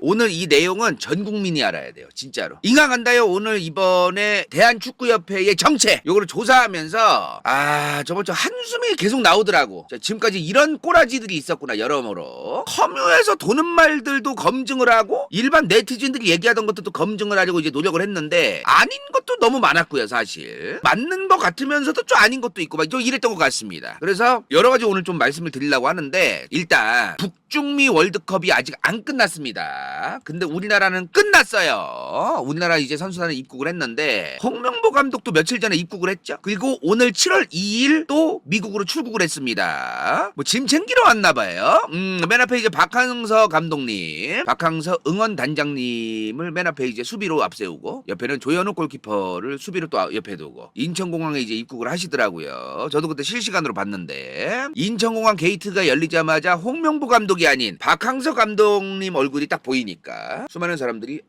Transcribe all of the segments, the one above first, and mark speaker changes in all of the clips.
Speaker 1: 오늘 이 내용은 전 국민이 알아야 돼요. 진짜로. 인강한다요. 오늘 이번에 대한축구협회의 정책 요거를 조사하면서 저번 주 한숨이 계속 나오더라고. 자, 지금까지 이런 꼬라지들이 있었구나. 여러모로 커뮤에서 도는 말들도 검증을 하고 일반 네티즌들이 얘기하던 것도 검증을 하려고 이제 노력을 했는데 아닌 것도 너무 많았고요. 사실 맞는 것 같으면서도 좀 아닌 것도 있고 좀 이랬던 것 같습니다. 그래서 여러 가지 오늘 좀 말씀을 드리려고 하는데 일단 북중미 월드컵이 아직 안 끝났습니다. 근데 우리나라는 끝났어요. 우리나라 이제 선수단에 입국을 했는데 홍명보 감독도 며칠 전에 입국을 했죠. 그리고 오늘 7월 2일 또 미국으로 출국을 했습니다. 뭐 짐 챙기러 왔나 봐요. 맨 앞에 이제 박항서 감독님, 박항서 응원단장님을 맨 앞에 이제 수비로 앞세우고 옆에는 조현욱 골키퍼를 수비로 또 옆에 두고 인천공항에 이제 입국을 하시더라고요. 저도 그때 실시간으로 봤는데 인천공항 게이트가 열리자마자 홍명보 감독이 아닌 박항서 감독님 얼굴이 딱 보이니까 수많은 사람들이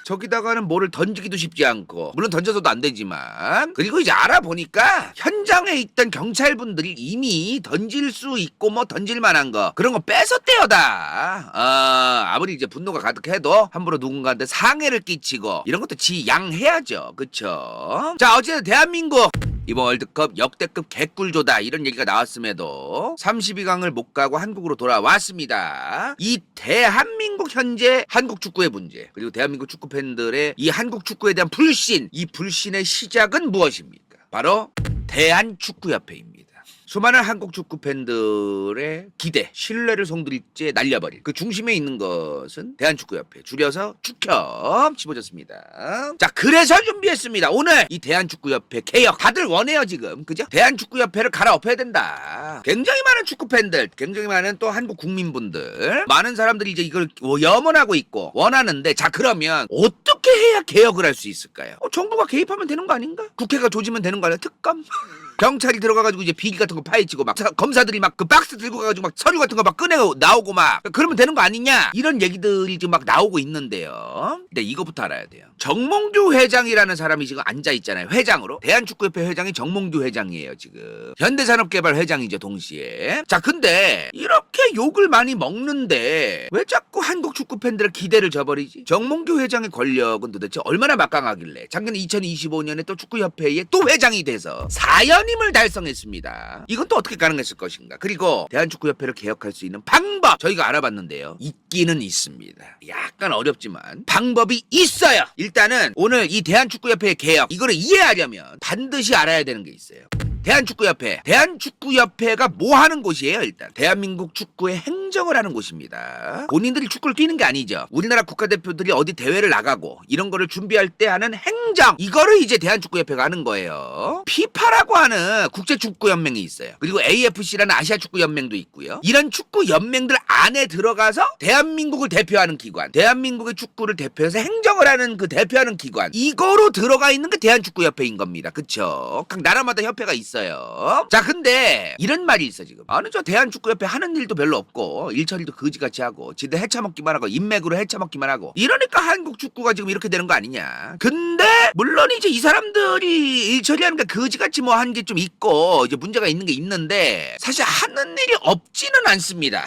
Speaker 1: 저기다가는 뭐를 던지기도 쉽지 않고 물론 던져서도 안 되지만 그리고 이제 알아보니까 현장에 있던 경찰분들이 이미 던질 수 있고 뭐 던질 만한 거 그런 거 뺏었대요 다. 아무리 이제 분노가 가득해도 함부로 누군가한테 상해를 끼치고 이런 것도 지양해야죠. 그쵸? 자 어쨌든 대한민국 이번 월드컵 역대급 개꿀조다 이런 얘기가 나왔음에도 32강을 못 가고 한국으로 돌아왔습니다. 이 대한민국 현재 한국 축구의 문제 그리고 대한민국 축구 팬들의 이 한국 축구에 대한 불신 이 불신의 시작은 무엇입니까? 바로 대한축구협회입니다. 수많은 한국 축구 팬들의 기대, 신뢰를 송두리째 날려버릴 그 중심에 있는 것은 대한축구협회, 줄여서 축협 집어졌습니다. 자, 그래서 준비했습니다. 오늘 이 대한축구협회 개혁 다들 원해요 지금, 그죠? 대한축구협회를 갈아엎어야 된다. 굉장히 많은 축구 팬들, 굉장히 많은 또 한국 국민분들, 많은 사람들이 이제 이걸 염원하고 있고 원하는데, 자 그러면 어떻게 해야 개혁을 할 수 있을까요? 정부가 개입하면 되는 거 아닌가? 국회가 조지면 되는 거 아니야? 특검? 경찰이 들어가가지고 이제 비리 같은 거 파헤치고 막 검사들이 막 그 박스 들고 가가지고 막 서류 같은 거 막 꺼내 나오고 막 그러면 되는 거 아니냐 이런 얘기들이 지금 막 나오고 있는데요. 근데 이거부터 알아야 돼요. 정몽규 회장이라는 사람이 지금 앉아 있잖아요. 회장으로. 대한축구협회 회장이 정몽규 회장이에요 지금. 현대산업개발 회장이죠 동시에. 자 근데 이렇게 욕을 많이 먹는데 왜 자꾸 한국 축구 팬들의 기대를 저버리지? 정몽규 회장의 권력은 도대체 얼마나 막강하길래 작년 2025년에 또 축구협회의 또 회장이 돼서 4연임을 달성했습니다. 이건 또 어떻게 가능했을 것인가? 그리고 대한축구협회를 개혁할 수 있는 방법 저희가 알아봤는데요. 있기는 있습니다. 약간 어렵지만 방법이 있어요. 일단은 오늘 이 대한축구협회의 개혁 이거를 이해하려면 반드시 알아야 되는 게 있어요. 대한축구협회가 뭐 하는 곳이에요? 일단 대한민국 축구의 행정을 하는 곳입니다. 본인들이 축구를 뛰는 게 아니죠. 우리나라 국가대표들이 어디 대회를 나가고 이런 거를 준비할 때 하는 행정 이거를 이제 대한축구협회가 하는 거예요. 피파라고 하는 국제축구연맹이 있어요. 그리고 AFC라는 아시아축구연맹도 있고요. 이런 축구연맹들 안에 들어가서 대한민국을 대표하는 기관, 대한민국의 축구를 대표해서 행정을 하는 그 대표하는 기관 이거로 들어가 있는 게 대한축구협회인 겁니다. 그쵸? 각 나라마다 협회가 있어요. 자 근데 이런 말이 있어 지금. 아니 저 대한축구협회 하는 일도 별로 없고 일처리도 거지같이 하고 지들 헤쳐먹기만 하고 인맥으로 헤쳐먹기만 하고 이러니까 한국 축구가 지금 이렇게 되는 거 아니냐. 근데 물론 이제 이 사람들이 일처리하는 게 거지같이 뭐 하는 게 좀 있고 이제 문제가 있는 게 있는데 사실 하는 일이 없지는 않습니다.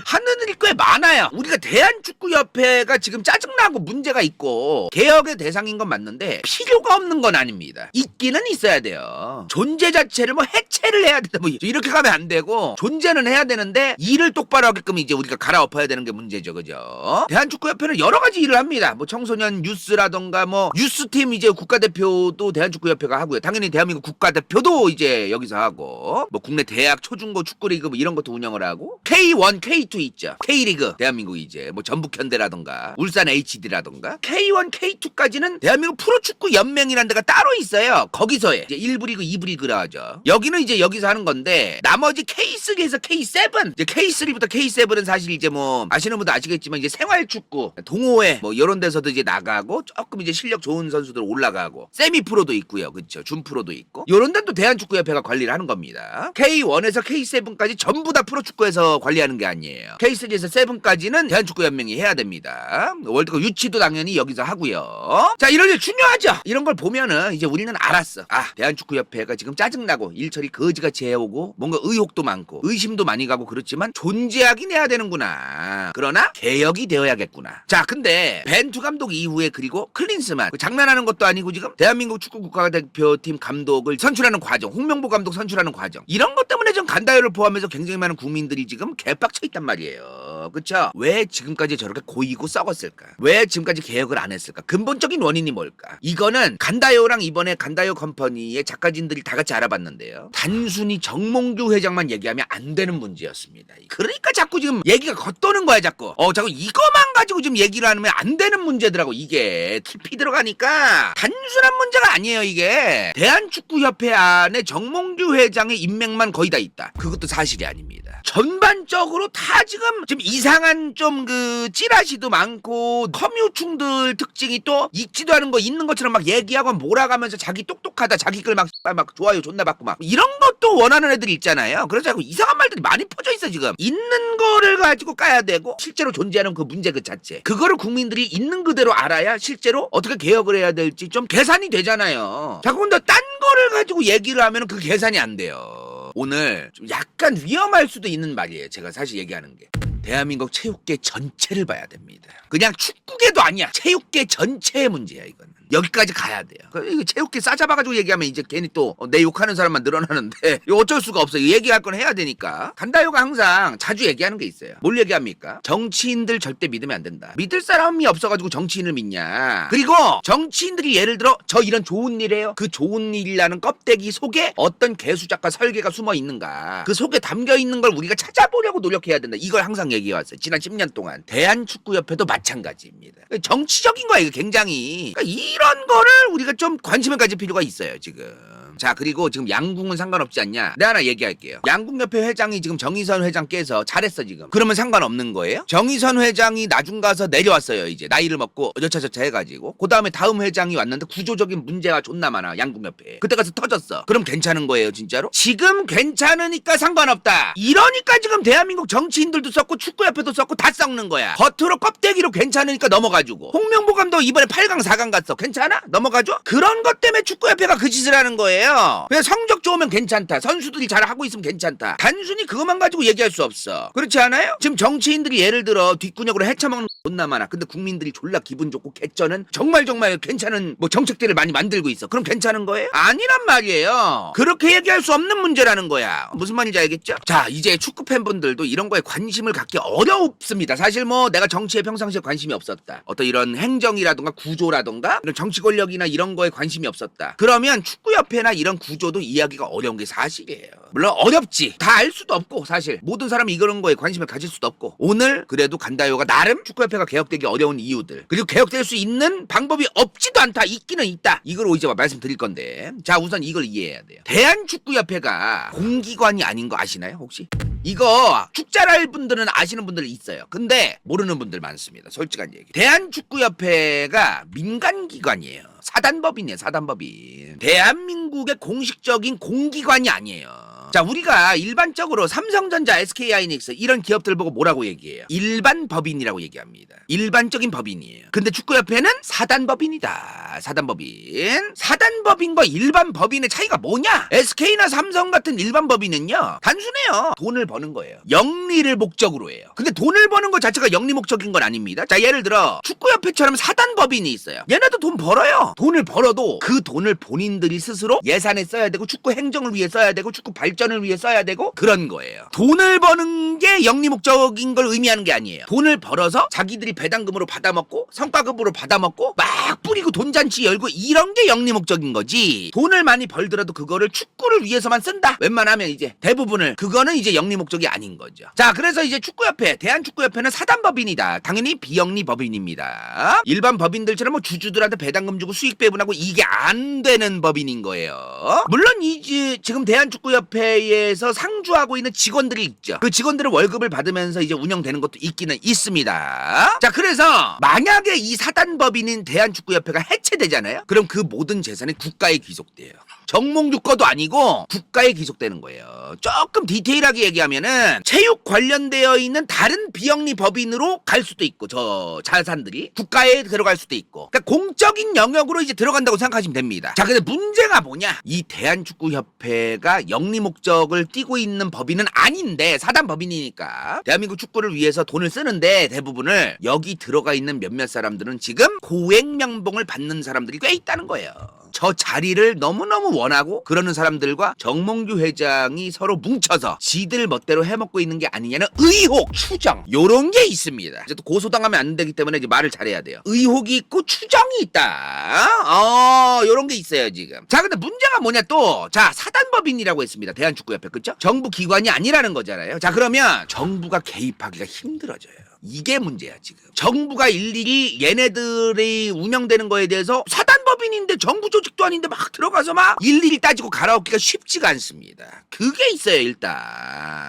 Speaker 1: 하는 일이 꽤 많아요. 우리가 대한축구협회가 지금 짜증나고 문제가 있고 개혁의 대상인 건 맞는데 필요가 없는 건 아닙니다. 있기는 있어야 돼요. 존재 자체를 뭐 해체를 해야 된다 뭐 이렇게 가면 안 되고 존재는 해야 되는데 일을 똑바로 하게끔 이제 우리가 갈아엎어야 되는 게 문제죠. 그죠? 대한축구협회는 여러 가지 일을 합니다. 뭐 청소년 뉴스라던가 뭐 뉴스팀 이제 국가대표도 대한축구협회가 하고요. 당연히 대한민국 국가대표도 이제 여기서 하고 뭐 국내 대학 초중고 축구리그 뭐 이런 것도 운영을 하고 K1, K2 있죠. K리그 대한민국 이제 뭐 전북현대라던가 울산 HD라던가 K1, K2까지는 대한민국 프로축구 연맹이라는 데가 따로 있어요. 거기서 해. 이제 1부 리그, 2부 리그라 하죠. 여기는 이제 여기서 하는 건데 나머지 K3에서 K7 이제 K3부터 K7은 사실 이제 뭐 아시는 분도 아시겠지만 이제 생활축구 동호회 뭐 이런 데서도 이제 나가고 조금 이제 실력 좋은 선수들 올라가고 세미 프로도 있고요. 그렇죠. 준 프로도 있고 요런 데도 대한축구협회가 관리를 하는 겁니다. K1에서 K7까지 전부 다 프로축구에서 관리하는 게 아니에요. K3에서 K3에서 7까지는 대한축구연맹이 해야 됩니다. 월드컵 유치도 당연히 여기서 하고요. 자, 이런 일 중요하죠. 이런 걸 보면은 이제 우리는 알았어. 아, 대한축구협회가 지금 짜증나고 일처리 거지같이 해오고 뭔가 의혹도 많고 의심도 많이 가고 그렇지만 존재하긴 해야 되는구나. 그러나 개혁이 되어야겠구나. 자, 근데 벤투 감독 이후에 그리고 클린스만 장난하는 것도 아니고 지금 대한민국 축구 국가대표팀 감독을 선출하는 과정, 홍명보 감독 선출하는 과정, 이런 것 때문에 좀 간다요를 포함해서 굉장히 많은 국민들이 지금 개빡쳐 있단 말이에요. 그쵸? 왜 지금까지 저렇게 고이고 썩었을까? 왜 지금까지 개혁을 안 했을까? 근본적인 원인이 뭘까? 이거는 간다요랑 이번에 간다요 컴퍼니의 작가진들이 다 같이 알아봤는데요. 단순히 정몽규 회장만 얘기하면 안 되는 문제였습니다. 그러니까 자꾸 지금 얘기가 겉도는 거야, 자꾸. 자꾸 이거만 가지고 지금 얘기를 하면 안 되는 문제더라고. 이게 깊이 들어가니까 단순한 문제가 아니에요. 이게 대한축구협회 안에 정몽규 회장의 인맥만 거의 다 있다. 그것도 사실이 아닙니다. 전반적으로 다 지금 이상한 좀 찌라시도 많고 커뮤충들 특징이 또 있지도 않은 거 있는 것처럼 막 얘기하고 몰아가면서 자기 똑똑하다, 자기 글 막 좋아요 존나 받고 막 이런 것도 원하는 애들이 있잖아요. 그래서 자꾸 이상한 말들이 많이 퍼져 있어. 지금 있는 거를 가지고 까야 되고 실제로 존재하는 그 문제 그 자체, 그거를 국민들이 있는 그대로 알아야 실제로 어떻게 개혁을 해야 될지 좀 계산이 되잖아요. 자꾸 근데 딴 거를 가지고 얘기를 하면 그 계산이 안 돼요. 오늘 좀 약간 위험할 수도 있는 말이에요. 제가 사실 얘기하는 게 대한민국 체육계 전체를 봐야 됩니다. 그냥 축구계도 아니야. 체육계 전체의 문제야. 이거는 여기까지 가야 돼요. 이거 체육계 싸잡아가지고 얘기하면 이제 괜히 또 내 욕하는 사람만 늘어나는데 이거 어쩔 수가 없어요. 얘기할 건 해야 되니까. 간다요가 항상 자주 얘기하는 게 있어요. 뭘 얘기합니까? 정치인들 절대 믿으면 안 된다. 믿을 사람이 없어가지고 정치인을 믿냐. 그리고 정치인들이 예를 들어 저 이런 좋은 일이에요. 그 좋은 일이라는 껍데기 속에 어떤 개수작과 설계가 숨어 있는가. 그 속에 담겨 있는 걸 우리가 찾아보려고 노력해야 된다. 이걸 항상 얘기해왔어요. 지난 10년 동안. 대한축구협회도 마찬가지입니다. 정치적인 거야 이거 굉장히. 그러니까 이런 거를 우리가 좀 관심을 가질 필요가 있어요 지금. 자, 그리고 지금 양궁은 상관없지 않냐? 내가 하나 얘기할게요. 양궁협회 회장이 지금 정의선 회장께서 잘했어 지금. 그러면 상관없는 거예요? 정의선 회장이 나중 가서 내려왔어요. 이제 나이를 먹고 여차저차 해가지고 그 다음에 다음 회장이 왔는데 구조적인 문제가 존나 많아 양궁협회에. 그때 가서 터졌어. 그럼 괜찮은 거예요 진짜로? 지금 괜찮으니까 상관없다. 이러니까 지금 대한민국 정치인들도 썼고 축구협회도 썼고 다 썩는 거야. 겉으로 껍데기로 괜찮으니까 넘어가지고. 홍명보 감독 이번에 8강 4강 갔어. 괜찮아? 넘어가죠? 그런 것 때문에 축구협회가 그 짓을 하는 거예요. 그냥 성적 좋으면 괜찮다. 선수들이 잘하고 있으면 괜찮다. 단순히 그것만 가지고 얘기할 수 없어. 그렇지 않아요? 지금 정치인들이 예를 들어 뒷구녕으로 헤쳐먹는 존나 많아. 근데 국민들이 졸라 기분 좋고 개쩌는 정말 괜찮은 정책들을 많이 만들고 있어. 그럼 괜찮은 거예요? 아니란 말이에요. 그렇게 얘기할 수 없는 문제라는 거야. 무슨 말인지 알겠죠? 자, 이제 축구 팬분들도 이런 거에 관심을 갖기 어렵습니다. 사실 내가 정치에 평상시에 관심이 없었다. 어떤 이런 행정이라던가 구조라던가 이런 정치 권력이나 이런 거에 관심이 없었다. 그러면 축구협회나 이런 구조도 이해하기가 어려운 게 사실이에요. 물론 어렵지. 다 알 수도 없고 사실 모든 사람이 이런 거에 관심을 가질 수도 없고 오늘 그래도 간다요가 나름 축구협회가 개혁되기 어려운 이유들 그리고 개혁될 수 있는 방법이 없지도 않다. 있기는 있다. 이걸 이제 말씀드릴 건데 자 우선 이걸 이해해야 돼요. 대한축구협회가 공기관이 아닌 거 아시나요 혹시? 이거 축잘할 분들은 아시는 분들 있어요. 근데 모르는 분들 많습니다. 솔직한 얘기. 대한축구협회가 민간기관이에요. 사단법인이에요. 사단법인. 대한민국의 공식적인 공기관이 아니에요. 자, 우리가 일반적으로 삼성전자, SK하이닉스 이런 기업들 보고 뭐라고 얘기해요? 일반 법인이라고 얘기합니다. 일반적인 법인이에요. 근데 축구협회는 사단법인이다. 사단법인. 사단법인과 일반 법인의 차이가 뭐냐? SK나 삼성 같은 일반 법인은요 단순해요. 돈을 버는 거예요. 영리를 목적으로 해요. 근데 돈을 버는 것 자체가 영리 목적인 건 아닙니다. 자, 예를 들어 축구협회처럼 사단법인이 있어요. 얘네도 돈 벌어요. 돈을 벌어도 그 돈을 본인들이 스스로 예산에 써야 되고 축구 행정을 위해 써야 되고 축구 발전을 위해 써야 되고 그런 거예요. 돈을 버는 게 영리 목적인 걸 의미하는 게 아니에요. 돈을 벌어서 자기들이 배당금으로 받아먹고 성과급으로 받아먹고 막 뿌리고 돈잔치 열고 이런 게 영리 목적인 거지. 돈을 많이 벌더라도 그거를 축구를 위해서만 쓴다. 웬만하면 이제 대부분을 그거는 이제 영리 목적이 아닌 거죠. 자, 그래서 이제 축구협회, 대한축구협회는 사단법인이다. 당연히 비영리 법인입니다. 일반 법인들처럼 주주들한테 배당금 주고 수익 배분하고 이게 안 되는 법인인 거예요. 물론 이제 지금 대한축구협회에서 상주하고 있는 직원들이 있죠. 그 직원들은 월급을 받으면서 이제 운영되는 것도 있기는 있습니다. 자, 그래서 만약에 이 사단법인인 대한축구협회가 해체되잖아요. 그럼 그 모든 재산이 국가에 귀속돼요. 정몽주 거도 아니고 국가에 귀속되는 거예요. 조금 디테일하게 얘기하면은 체육 관련되어 있는 다른 비영리 법인으로 갈 수도 있고 저 자산들이 국가에 들어갈 수도 있고 그러니까 공적인 영역으로 이제 들어간다고 생각하시면 됩니다. 자, 근데 문제가 뭐냐? 이 대한축구협회가 영리 목적을 띠고 있는 법인은 아닌데 사단 법인이니까 대한민국 축구를 위해서 돈을 쓰는데 대부분을 여기 들어가 있는 몇몇 사람들은 지금 고액명봉을 받는 사람들이 꽤 있다는 거예요. 저 자리를 너무너무 원하고 그러는 사람들과 정몽규 회장이 서로 뭉쳐서 지들 멋대로 해먹고 있는 게 아니냐는 의혹, 추정 요런 게 있습니다. 이제 또 고소당하면 안 되기 때문에 이제 말을 잘해야 돼요. 의혹이 있고 추정이 있다. 요런 게 있어요 지금. 자, 근데 문제가 뭐냐 또. 자, 사단법인이라고 했습니다. 대한축구협회. 그쵸? 정부 기관이 아니라는 거잖아요. 자, 그러면 정부가 개입하기가 힘들어져요. 이게 문제야 지금. 정부가 일일이 얘네들이 운영되는 거에 대해서 사단법인인데 정부 조직도 아닌데 막 들어가서 막 일일이 따지고 갈아엎기가 쉽지가 않습니다. 그게 있어요 일단.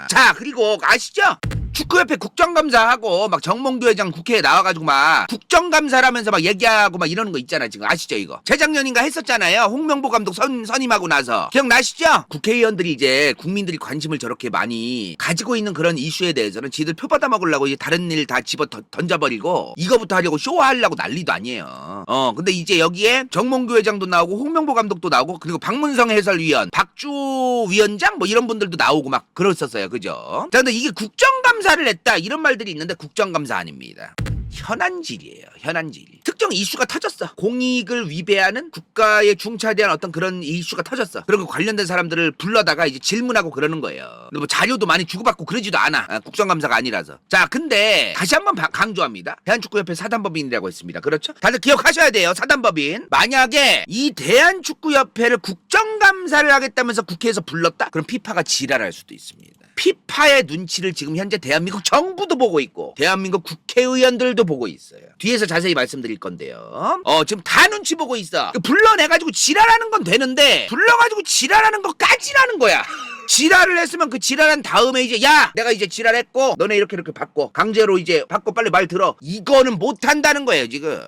Speaker 1: 자, 그리고 아시죠? 축구협회 국정감사하고 막 정몽규 회장 국회에 나와가지고 막 국정감사라면서 막 얘기하고 막 이러는 거 있잖아 지금. 아시죠 이거? 재작년인가 했었잖아요. 홍명보 감독 선임하고 나서. 기억나시죠? 국회의원들이 이제 국민들이 관심을 저렇게 많이 가지고 있는 그런 이슈에 대해서는 지들 표 받아 먹으려고 이제 다른 일 다 집어 던져버리고 이거부터 하려고 쇼하려고 난리도 아니에요. 근데 이제 여기에 정몽규 회장도 나오고 홍명보 감독도 나오고 그리고 박문성 해설위원, 박주 위원장 뭐 이런 분들도 나오고 막 그랬었어요. 그죠? 자, 근데 이게 국정감사를 했다 이런 말들이 있는데 국정감사 아닙니다. 현안질이에요. 현안질. 특정 이슈가 터졌어. 공익을 위배하는 국가의 중차대한 어떤 그런 이슈가 터졌어. 그리고 관련된 사람들을 불러다가 이제 질문하고 그러는 거예요. 근데 뭐 자료도 많이 주고받고 그러지도 않아. 국정감사가 아니라서. 자, 근데 다시 한번 강조합니다. 대한축구협회 사단법인이라고 했습니다. 그렇죠? 다들 기억하셔야 돼요. 사단법인. 만약에 이 대한축구협회를 국정감사를 하겠다면서 국회에서 불렀다? 그럼 피파가 지랄할 수도 있습니다. 피파의 눈치를 지금 현재 대한민국 정부도 보고 있고 대한민국 국회의원들도 보고 있어요. 뒤에서 자세히 말씀드릴 건데요. 지금 다 눈치 보고 있어. 불러내가지고 지랄하는 건 되는데 불러가지고 지랄하는 것까지라는 거야. 지랄을 했으면 그 지랄한 다음에 이제 야 내가 이제 지랄했고 너네 이렇게 받고 강제로 이제 받고 빨리 말 들어. 이거는 못한다는 거예요 지금.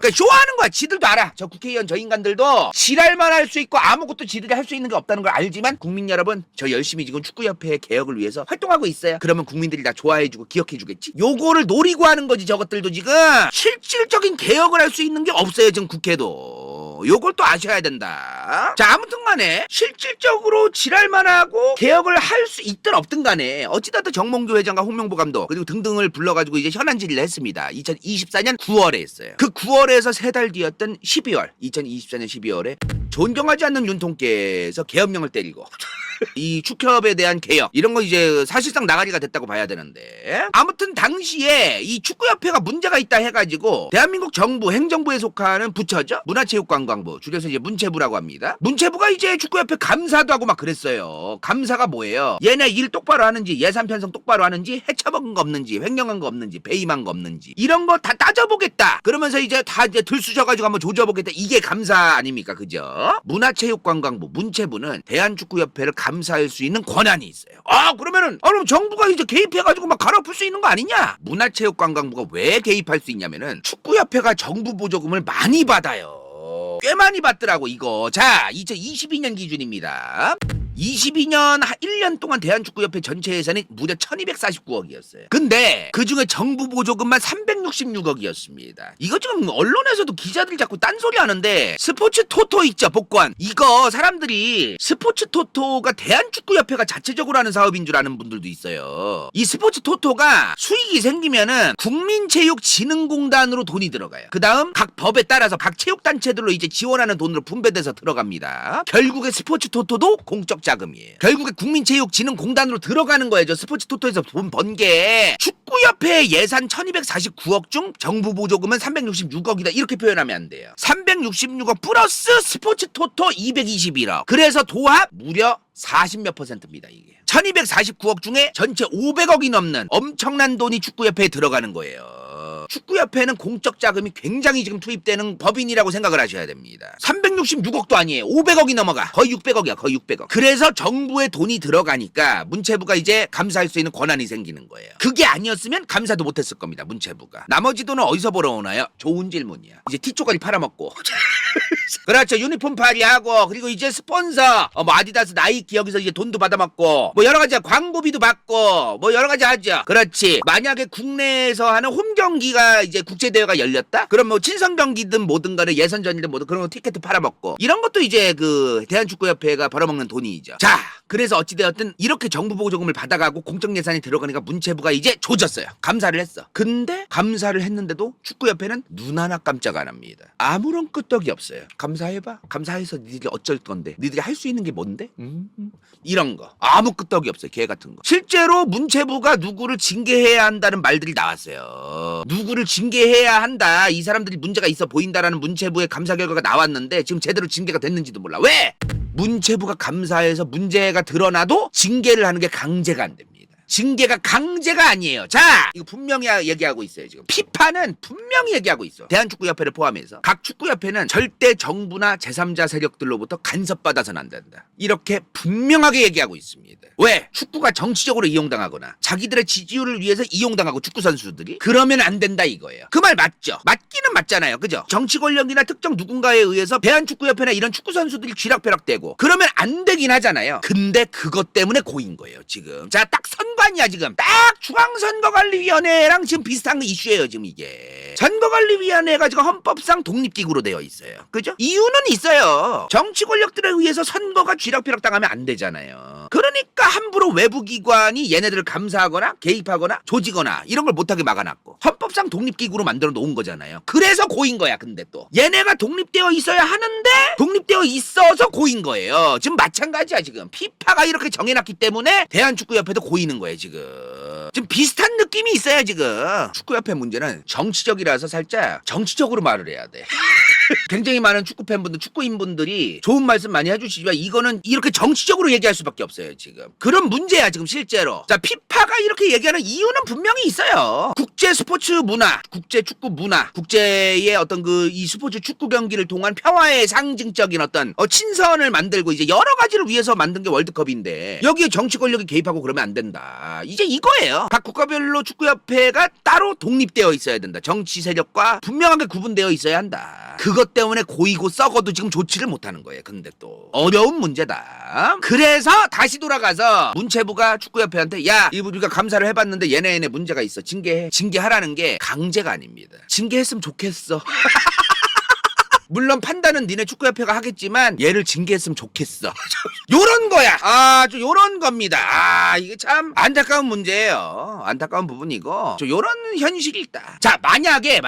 Speaker 1: 그러니까 쇼하는 거야. 지들도 알아. 저 국회의원 저 인간들도 지랄만 할 수 있고 아무것도 지들이 할 수 있는 게 없다는 걸 알지만 국민 여러분 저 열심히 지금 축구협회 개혁을 위해서 활동하고 있어요. 그러면 국민들이 다 좋아해주고 기억해주겠지. 요거를 노리고 하는 거지. 저것들도 지금 실질적인 개혁을 할 수 있는 게 없어요 지금 국회도. 요걸 또 아셔야 된다. 자, 아무튼 간에 실질적으로 지랄만 하고 개혁을 할 수 있든 없든 간에 어찌됐든 정몽규 회장과 홍명보 감독 그리고 등등을 불러가지고 이제 현안 질의를 했습니다. 2024년 9월에 했어요. 그 9월에서 3달 뒤였던 12월 2024년 12월에 존경하지 않는 윤통께서 계엄령을 때리고 이 축협에 대한 개혁 이런 거 이제 사실상 나가리가 됐다고 봐야 되는데 아무튼 당시에 이 축구협회가 문제가 있다 해가지고 대한민국 정부 행정부에 속하는 부처죠. 문화체육관광부 줄여서 이제 문체부라고 합니다. 문체부가 이제 축구협회 감사도 하고 막 그랬어요. 감사가 뭐예요? 얘네 일 똑바로 하는지 예산 편성 똑바로 하는지 해쳐먹은 거 없는지 횡령한 거 없는지 배임한 거 없는지 이런 거 다 따져보겠다. 그러면서 이제 다 이제 들쑤셔가지고 한번 조져보겠다. 이게 감사 아닙니까? 그죠? 문화체육관광부 문체부는 대한축구협회를 감사할 수 있는 권한이 있어요. 그러면은 그럼 정부가 이제 개입해가지고 막 갈아엎을 수 있는 거 아니냐? 문화체육관광부가 왜 개입할 수 있냐면은 축구협회가 정부 보조금을 많이 받아요. 꽤 많이 받더라고 이거. 자, 2022년 기준입니다. 22년 1년 동안 대한축구협회 전체 예산이 무려 1249억이었어요. 근데 그중에 정부 보조금만 366억이었습니다. 이거 지금 언론에서도 기자들이 자꾸 딴소리 하는데 스포츠 토토 있죠 복권. 이거 사람들이 스포츠 토토가 대한축구협회가 자체적으로 하는 사업인 줄 아는 분들도 있어요. 이 스포츠 토토가 수익이 생기면은 국민체육진흥공단으로 돈이 들어가요. 그 다음 각 법에 따라서 각 체육단체들로 이제 지원하는 돈으로 분배돼서 들어갑니다. 결국에 스포츠 토토도 공적 자금이에요. 결국에 국민체육진흥공단으로 들어가는 거예요. 저 스포츠 토토에서 돈 번 게. 축구협회 예산 1249억 중 정부 보조금은 366억이다. 이렇게 표현하면 안 돼요. 366억 플러스 스포츠 토토 221억. 그래서 도합 무려 40몇 %입니다. 이게 1249억 중에 전체 500억이 넘는 엄청난 돈이 축구협회에 들어가는 거예요. 축구협회는 공적 자금이 굉장히 지금 투입되는 법인이라고 생각을 하셔야 됩니다. 366억도 아니에요. 500억이 넘어가. 거의 600억이야. 거의 600억. 그래서 정부의 돈이 들어가니까 문체부가 이제 감사할 수 있는 권한이 생기는 거예요. 그게 아니었으면 감사도 못했을 겁니다. 문체부가. 나머지 돈은 어디서 벌어오나요? 좋은 질문이야. 이제 티초까지 팔아먹고 그렇죠. 유니폼 파리하고 그리고 이제 스폰서 뭐 아디다스 나이키 여기서 이제 돈도 받아먹고 뭐 여러 가지 광고비도 받고 뭐 여러 가지 하죠. 그렇지. 만약에 국내에서 하는 홈 경기가 이제 국제 대회가 열렸다. 그럼 뭐 친선 경기든 뭐든 간에 예선전이든 뭐든 그런 거 티켓도 팔아먹고 이런 것도 이제 그 대한축구협회가 벌어먹는 돈이죠. 자, 그래서 어찌되었든 이렇게 정부 보조금을 받아가고 공적 예산이 들어가니까 문체부가 이제 조졌어요. 감사를 했어. 근데 감사를 했는데도 축구협회는 눈 하나 깜짝 안 합니다. 아무런 끄떡이 없어요. 감사해봐. 감사해서 니들이 어쩔 건데? 니들이 할 수 있는 게 뭔데? 이런 거. 아무 끄떡이 없어요. 개 같은 거. 실제로 문체부가 누구를 징계해야 한다는 말들이 나왔어요. 누구를 징계해야 한다. 이 사람들이 문제가 있어 보인다라는 문체부의 감사 결과가 나왔는데 지금 제대로 징계가 됐는지도 몰라. 왜? 문체부가 감사해서 문제가 드러나도 징계를 하는 게 강제가 안 됩니다. 징계가 강제가 아니에요. 자, 이거 분명히 얘기하고 있어요. 지금 피파는 분명히 얘기하고 있어. 대한축구협회를 포함해서 각 축구협회는 절대 정부나 제3자 세력들로부터 간섭받아서는 안 된다. 이렇게 분명하게 얘기하고 있습니다. 왜? 축구가 정치적으로 이용당하거나 자기들의 지지율을 위해서 이용당하고 축구 선수들이 그러면 안 된다 이거예요. 그 말 맞죠? 맞기는 맞잖아요. 그죠? 정치 권력이나 특정 누군가에 의해서 대한축구협회나 이런 축구 선수들이 쥐락펴락되고 그러면 안 되긴 하잖아요. 근데 그것 때문에 고인 거예요. 지금. 자, 딱 선관이야 지금. 딱 중앙선거관리위원회랑 지금 비슷한 이슈예요. 지금 이게. 선거관리위원회가 지금 헌법상 독립기구로 되어 있어요. 그죠? 이유는 있어요. 정치 권력들에 의해서 선거가 쥐락펴락 당하면 안 되잖아요. 그러니까 함부로 외부 기관이 얘네들을 감사하거나 개입하거나 조지거나 이런 걸 못하게 막아놨고 헌법상 독립기구로 만들어 놓은 거잖아요. 그래서 고인 거야. 근데 또 얘네가 독립되어 있어야 하는데 독립되어 있어서 고인 거예요. 지금 마찬가지야. 지금 피파가 이렇게 정해놨기 때문에 대한축구협회도 고이는 거예요. 지금 비슷한 느낌이 있어요. 지금 축구협회 문제는 정치적이라서 살짝 정치적으로 말을 해야 돼. 굉장히 많은 축구 팬분들, 축구인분들이 좋은 말씀 많이 해주시지만 이거는 이렇게 정치적으로 얘기할 수밖에 없어요. 지금 그런 문제야. 지금 실제로. 자, 피파가 이렇게 얘기하는 이유는 분명히 있어요. 국제 스포츠 문화, 국제 축구 문화, 국제의 어떤 이 스포츠 축구 경기를 통한 평화의 상징적인 어떤 친선을 만들고 이제 여러 가지를 위해서 만든 게 월드컵인데 여기에 정치 권력이 개입하고 그러면 안 된다. 이제 이거예요. 각 국가별로 축구협회가 따로 독립되어 있어야 된다. 정치 세력과 분명하게 구분되어 있어야 한다. 그것 때문에 고이고 썩어도 지금 조치를 못하는 거예요. 근데 또 어려운 문제다. 그래서 다시 돌아가서 문체부가 축구협회한테 야, 우리가 감사를 해봤는데 얘네 문제가 있어. 징계하라는 게 강제가 아닙니다. 징계했으면 좋겠어. 물론 판단은 니네 축구협회가 하겠지만 얘를 징계했으면 좋겠어. 요런 거야. 좀 요런 겁니다. 이게 참 안타까운 문제예요. 안타까운 부분이고 요런 현실이 있다. 자, 만약에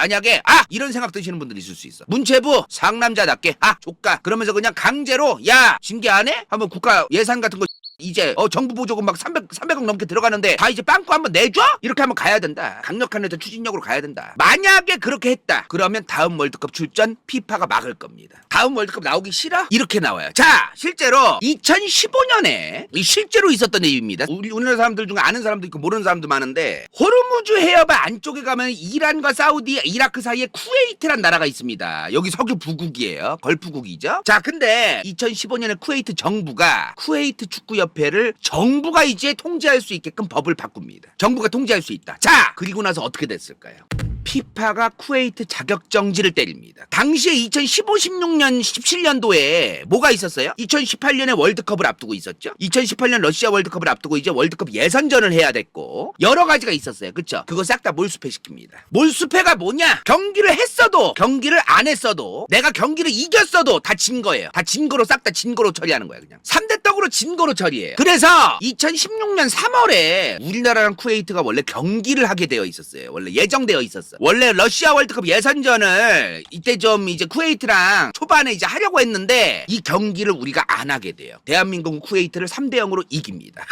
Speaker 1: 이런 생각 드시는 분들이 있을 수 있어. 문체부 상남자답게 조까 그러면서 그냥 강제로 야, 징계 안 해? 한번 국가 예산 같은 거 이제 정부 보조금 막 300억 넘게 들어가는데 다 이제 빵꾸 한번 내줘? 이렇게 한번 가야 된다. 강력한 어떤 추진력으로 가야 된다. 만약에 그렇게 했다. 그러면 다음 월드컵 출전 피파가 막을 겁니다. 다음 월드컵 나오기 싫어? 이렇게 나와요. 자, 실제로 2015년에 실제로 있었던 일입니다. 우리나라 사람들 중에 아는 사람도 있고 모르는 사람도 많은데 호르무즈 해협의 안쪽에 가면 이란과 사우디, 이라크 사이에 쿠웨이트란 나라가 있습니다. 여기 석유 부국이에요. 걸프국이죠. 자, 근데 2015년에 쿠웨이트 정부가 쿠웨이트 축구협회를 정부가 이제 통제할 수 있게끔 법을 바꿉니다. 정부가 통제할 수 있다. 자, 그리고 나서 어떻게 됐을까요? 피파가 쿠웨이트 자격정지를 때립니다. 당시에 2015, 16년, 17년도에 뭐가 있었어요? 2018년에 월드컵을 앞두고 있었죠. 2018년 러시아 월드컵을 앞두고 이제 월드컵 예선전을 해야 됐고 여러 가지가 있었어요. 그쵸? 그거 싹 다 몰수패시킵니다. 몰수패가 뭐냐? 경기를 했어도 경기를 안 했어도 내가 경기를 이겼어도 다 진 거예요. 다 진거로 싹 다 진거로 처리하는 거야. 그냥 3대 떡으로 진거로 처리해요. 그래서 2016년 3월에 우리나라랑 쿠웨이트가 원래 경기를 하게 되어 있었어요. 원래 예정되어 있었어. 원래 러시아 월드컵 예선전을 이때 좀 이제 쿠웨이트랑 초반에 이제 하려고 했는데 이 경기를 우리가 안 하게 돼요. 대한민국은 쿠웨이트를 3대 0으로 이깁니다.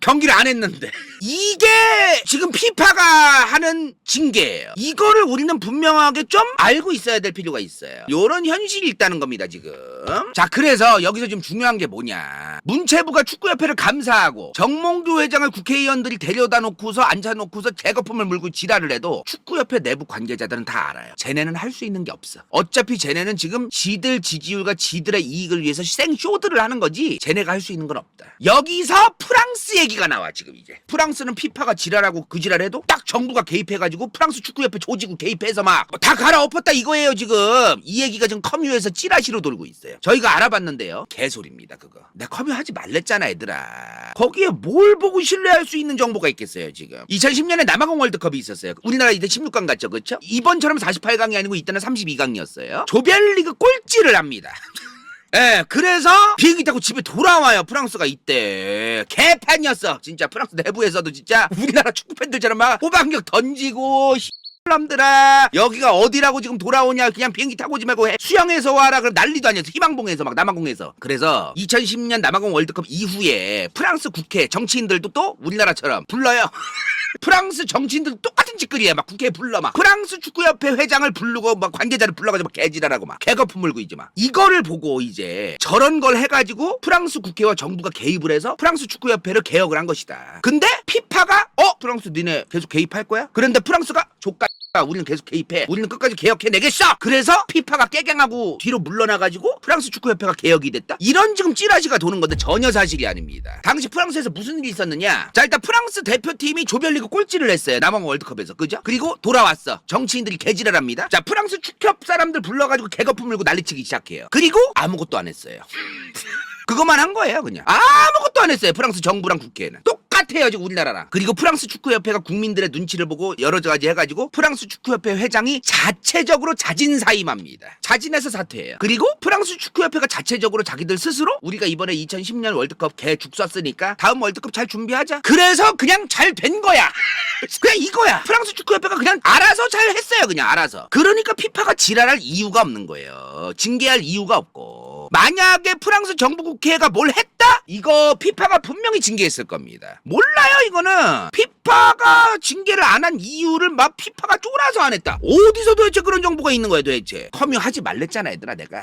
Speaker 1: 경기를 안 했는데 이게 지금 피파가 하는 징계예요. 이거를 우리는 분명하게 좀 알고 있어야 될 필요가 있어요. 요런 현실이 있다는 겁니다 지금. 자, 그래서 여기서 지금 중요한 게 뭐냐, 문체부가 축구협회를 감사하고 정몽규 회장을 국회의원들이 데려다 놓고서 앉혀놓고서 제거품을 물고 지랄을 해도 축구협회 내부 관계자들은 다 알아요. 쟤네는 할 수 있는 게 없어. 어차피 쟤네는 지금 지들 지지율과 지들의 이익을 위해서 생쇼들을 하는 거지 쟤네가 할 수 있는 건 없다. 여기서 프랑 프랑스 얘기가 나와 지금 이제. 프랑스는 피파가 지랄하고 그 지랄해도 딱 정부가 개입해가지고 프랑스 축구협회 조직을 개입해서 막 다 갈아엎었다 이거예요 지금. 이 얘기가 지금 커뮤에서 찌라시로 돌고 있어요. 저희가 알아봤는데요. 개소리입니다 그거. 내가 커뮤 하지 말랬잖아 얘들아. 거기에 뭘 보고 신뢰할 수 있는 정보가 있겠어요 지금. 2010년에 남아공 월드컵이 있었어요. 우리나라 이때 16강 갔죠 그쵸? 이번처럼 48강이 아니고 이때는 32강이었어요. 조별리그 꼴찌를 합니다. 예, 그래서 비행기 타고 집에 돌아와요. 프랑스가 이때 개판이었어. 진짜 프랑스 내부에서도 진짜 우리나라 축구 팬들처럼 막 호박력 던지고 남들아 여기가 어디라고 지금 돌아오냐 그냥 비행기 타고 오지 말고 수영해서 와라 그럼 난리도 아니었어. 희망봉에서 막 남아공에서. 그래서 2010년 남아공 월드컵 이후에 프랑스 국회 정치인들도 또 우리나라처럼 불러요. 프랑스 정치인들 똑같은 짓거리야. 막 국회에 불러 막 프랑스 축구협회 회장을 부르고 막 관계자를 불러가지고 막 개지랄하고 막 개거품 물고 이제 막 이거를 보고 이제 저런 걸 해가지고 프랑스 국회와 정부가 개입을 해서 프랑스 축구협회를 개혁을 한 것이다. 근데 피파가 프랑스 니네 계속 개입할 거야? 그런데 프랑스가 족가 우리는 계속 개입해. 우리는 끝까지 개혁해내겠어. 그래서 피파가 깨갱하고 뒤로 물러나가지고 프랑스 축구협회가 개혁이 됐다. 이런 지금 찌라시가 도는 건데 전혀 사실이 아닙니다. 당시 프랑스에서 무슨 일이 있었느냐. 자 일단 프랑스 대표팀이 조별리그 꼴찌를 했어요. 남아공 월드컵에서. 그죠? 그리고 돌아왔어. 정치인들이 개지랄합니다. 자 프랑스 축협 사람들 불러가지고 개거품 물고 난리치기 시작해요. 그리고 아무것도 안 했어요. 그것만 한 거예요 그냥. 아무것도 안 했어요. 프랑스 정부랑 국회는. 똑같아요 지금 우리나라랑. 그리고 프랑스 축구협회가 국민들의 눈치를 보고 여러 가지 해가지고 프랑스 축구협회 회장이 자체적으로 자진 사임합니다. 자진해서 사퇴해요. 그리고 프랑스 축구협회가 자체적으로 자기들 스스로 우리가 이번에 2010년 월드컵 개죽 쐈으니까 다음 월드컵 잘 준비하자. 그래서 그냥 잘 된 거야. 그냥 이거야. 프랑스 축구협회가 그냥 알아서 잘 했어요. 그냥 알아서. 그러니까 피파가 지랄할 이유가 없는 거예요. 징계할 이유가 없고. 만약에 프랑스 정부 국회가 뭘 했다? 이거 피파가 분명히 징계했을 겁니다. 몰라요 이거는. 피파가 징계를 안 한 이유를 막 피파가 쫄아서 안 했다. 어디서 도대체 그런 정보가 있는 거야 도대체. 커뮤 하지 말랬잖아 얘들아 내가.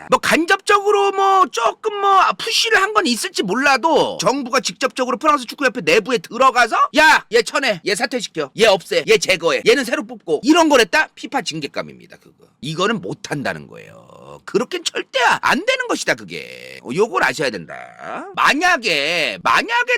Speaker 1: 뭐 간접적으로 뭐 조금 뭐 푸시를 한 건 있을지 몰라도 정부가 직접적으로 프랑스 축구협회 내부에 들어가서 야 얘 쳐내 얘 사퇴시켜 얘 없애 얘 제거해 얘는 새로 뽑고 이런 걸 했다? 피파 징계감입니다 그거. 이거는 못한다는 거예요. 그렇게 절대 안 되는 것이다 그게. 요걸 아셔야 된다. 만약에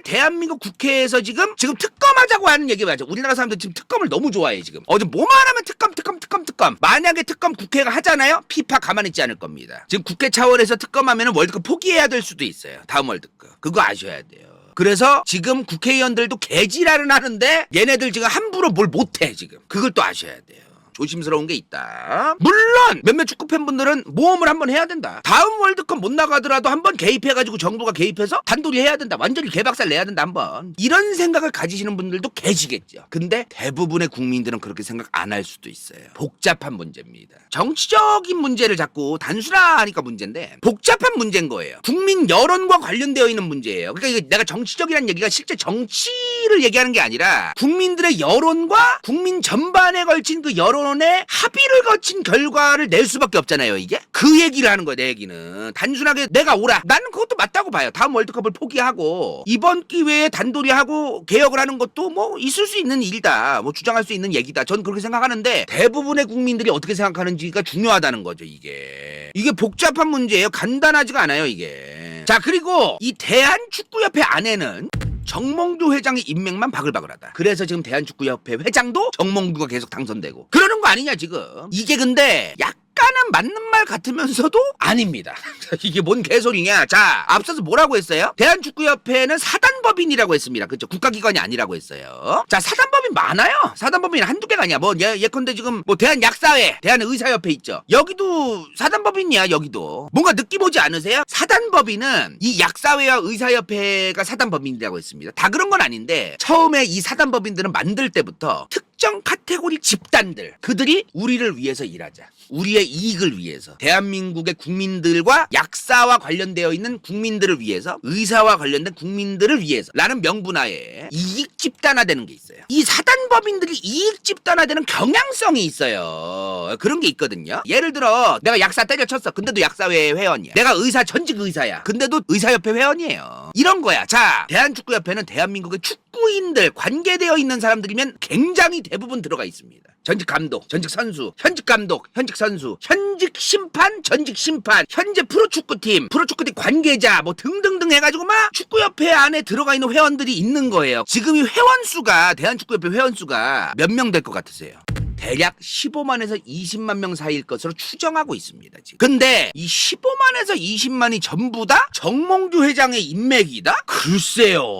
Speaker 1: 대한민국 국회에서 지금 특검하자고 하는 얘기 맞아. 우리나라 사람들 지금 특검을 너무 좋아해 지금. 뭐만 하면 특검. 만약에 특검 국회가 하잖아요. 피파 가만히 있지 않을 겁니다. 지금 국회 차원에서 특검하면 월드컵 포기해야 될 수도 있어요. 다음 월드컵. 그거 아셔야 돼요. 그래서 지금 국회의원들도 개지랄은 하는데 얘네들 지금 함부로 뭘 못해 지금. 그걸 또 아셔야 돼요. 조심스러운 게 있다. 물론 몇몇 축구 팬분들은 모험을 한번 해야 된다. 다음 월드컵 못 나가더라도 한번 개입해가지고 정부가 개입해서 단돌이 해야 된다. 완전히 개박살 내야 된다 한번. 이런 생각을 가지시는 분들도 계시겠죠. 근데 대부분의 국민들은 그렇게 생각 안 할 수도 있어요. 복잡한 문제입니다. 정치적인 문제를 자꾸 단순화하니까 문제인데 복잡한 문제인 거예요. 국민 여론과 관련되어 있는 문제예요. 그러니까 이게 내가 정치적이라는 얘기가 실제 정치를 얘기하는 게 아니라 국민들의 여론과 국민 전반에 걸친 그 여론의 합의를 거친 결과를 낼 수밖에 없잖아요 이게. 그 얘기를 하는 거예요. 내 얘기는 단순하게 내가 옳아. 나는 그것도 맞다고 봐요. 다음 월드컵을 포기하고 이번 기회에 단돌이 하고 개혁을 하는 것도 뭐 있을 수 있는 일이다. 뭐 주장할 수 있는 얘기다. 전 그렇게 생각하는데 대부분의 국민들이 어떻게 생각하는지가 중요하다는 거죠 이게. 이게 복잡한 문제예요. 간단하지가 않아요 이게. 자 그리고 이 대한축구협회 안에는 정몽주 회장의 인맥만 바글바글하다. 그래서 지금 대한축구협회 회장도 정몽주가 계속 당선되고 그러는 거 아니냐 지금. 이게 근데 약간은 맞는 말 같으면서도 아닙니다. 이게 뭔 개소리냐. 자 앞서서 뭐라고 했어요? 대한축구협회는 사단법인이라고 했습니다. 그렇죠? 국가기관이 아니라고 했어요. 자 사단법인 많아요. 사단법인 한두 개가 아니야. 뭐 예컨대 지금 뭐 대한약사회 대한의사협회 있죠. 여기도 사단법인이야. 여기도 뭔가 느낌 오지 않으세요? 사단법인은 이 약사회와 의사협회가 사단법인이라고 했습니다. 다 그런 건 아닌데 처음에 이 사단법인들은 만들 때부터 특정 카테고리 집단들 그들이 우리를 위해서 일하자. 우리의 이익을 위해서 대한민국의 국민들과 약사와 관련되어 있는 국민들을 위해서 의사와 관련된 국민들을 위해서 라는 명분하에 이익 집단화되는 게 있어요. 이 사단법인들이 이익 집단화되는 경향성이 있어요. 거죠. 그런 게 있거든요. 예를 들어 내가 약사 때려쳤어. 근데도 약사회 회원이야. 내가 의사 전직 의사야. 근데도 의사협회 회원이에요. 이런 거야. 자, 대한축구협회는 대한민국의 축구인들 관계되어 있는 사람들이면 굉장히 대부분 들어가 있습니다. 전직 감독, 전직 선수, 현직 감독, 현직 선수, 현직 심판, 전직 심판, 현재 프로축구팀 관계자 뭐 등등등 해가지고 막 축구협회 안에 들어가 있는 회원들이 있는 거예요. 지금 이 회원수가 대한축구협회 회원수가 몇 명 될 것 같으세요? 대략 15만에서 20만 명 사이일 것으로 추정하고 있습니다. 지금. 근데 이 15만에서 20만이 전부 다 정몽규 회장의 인맥이다? 글쎄요.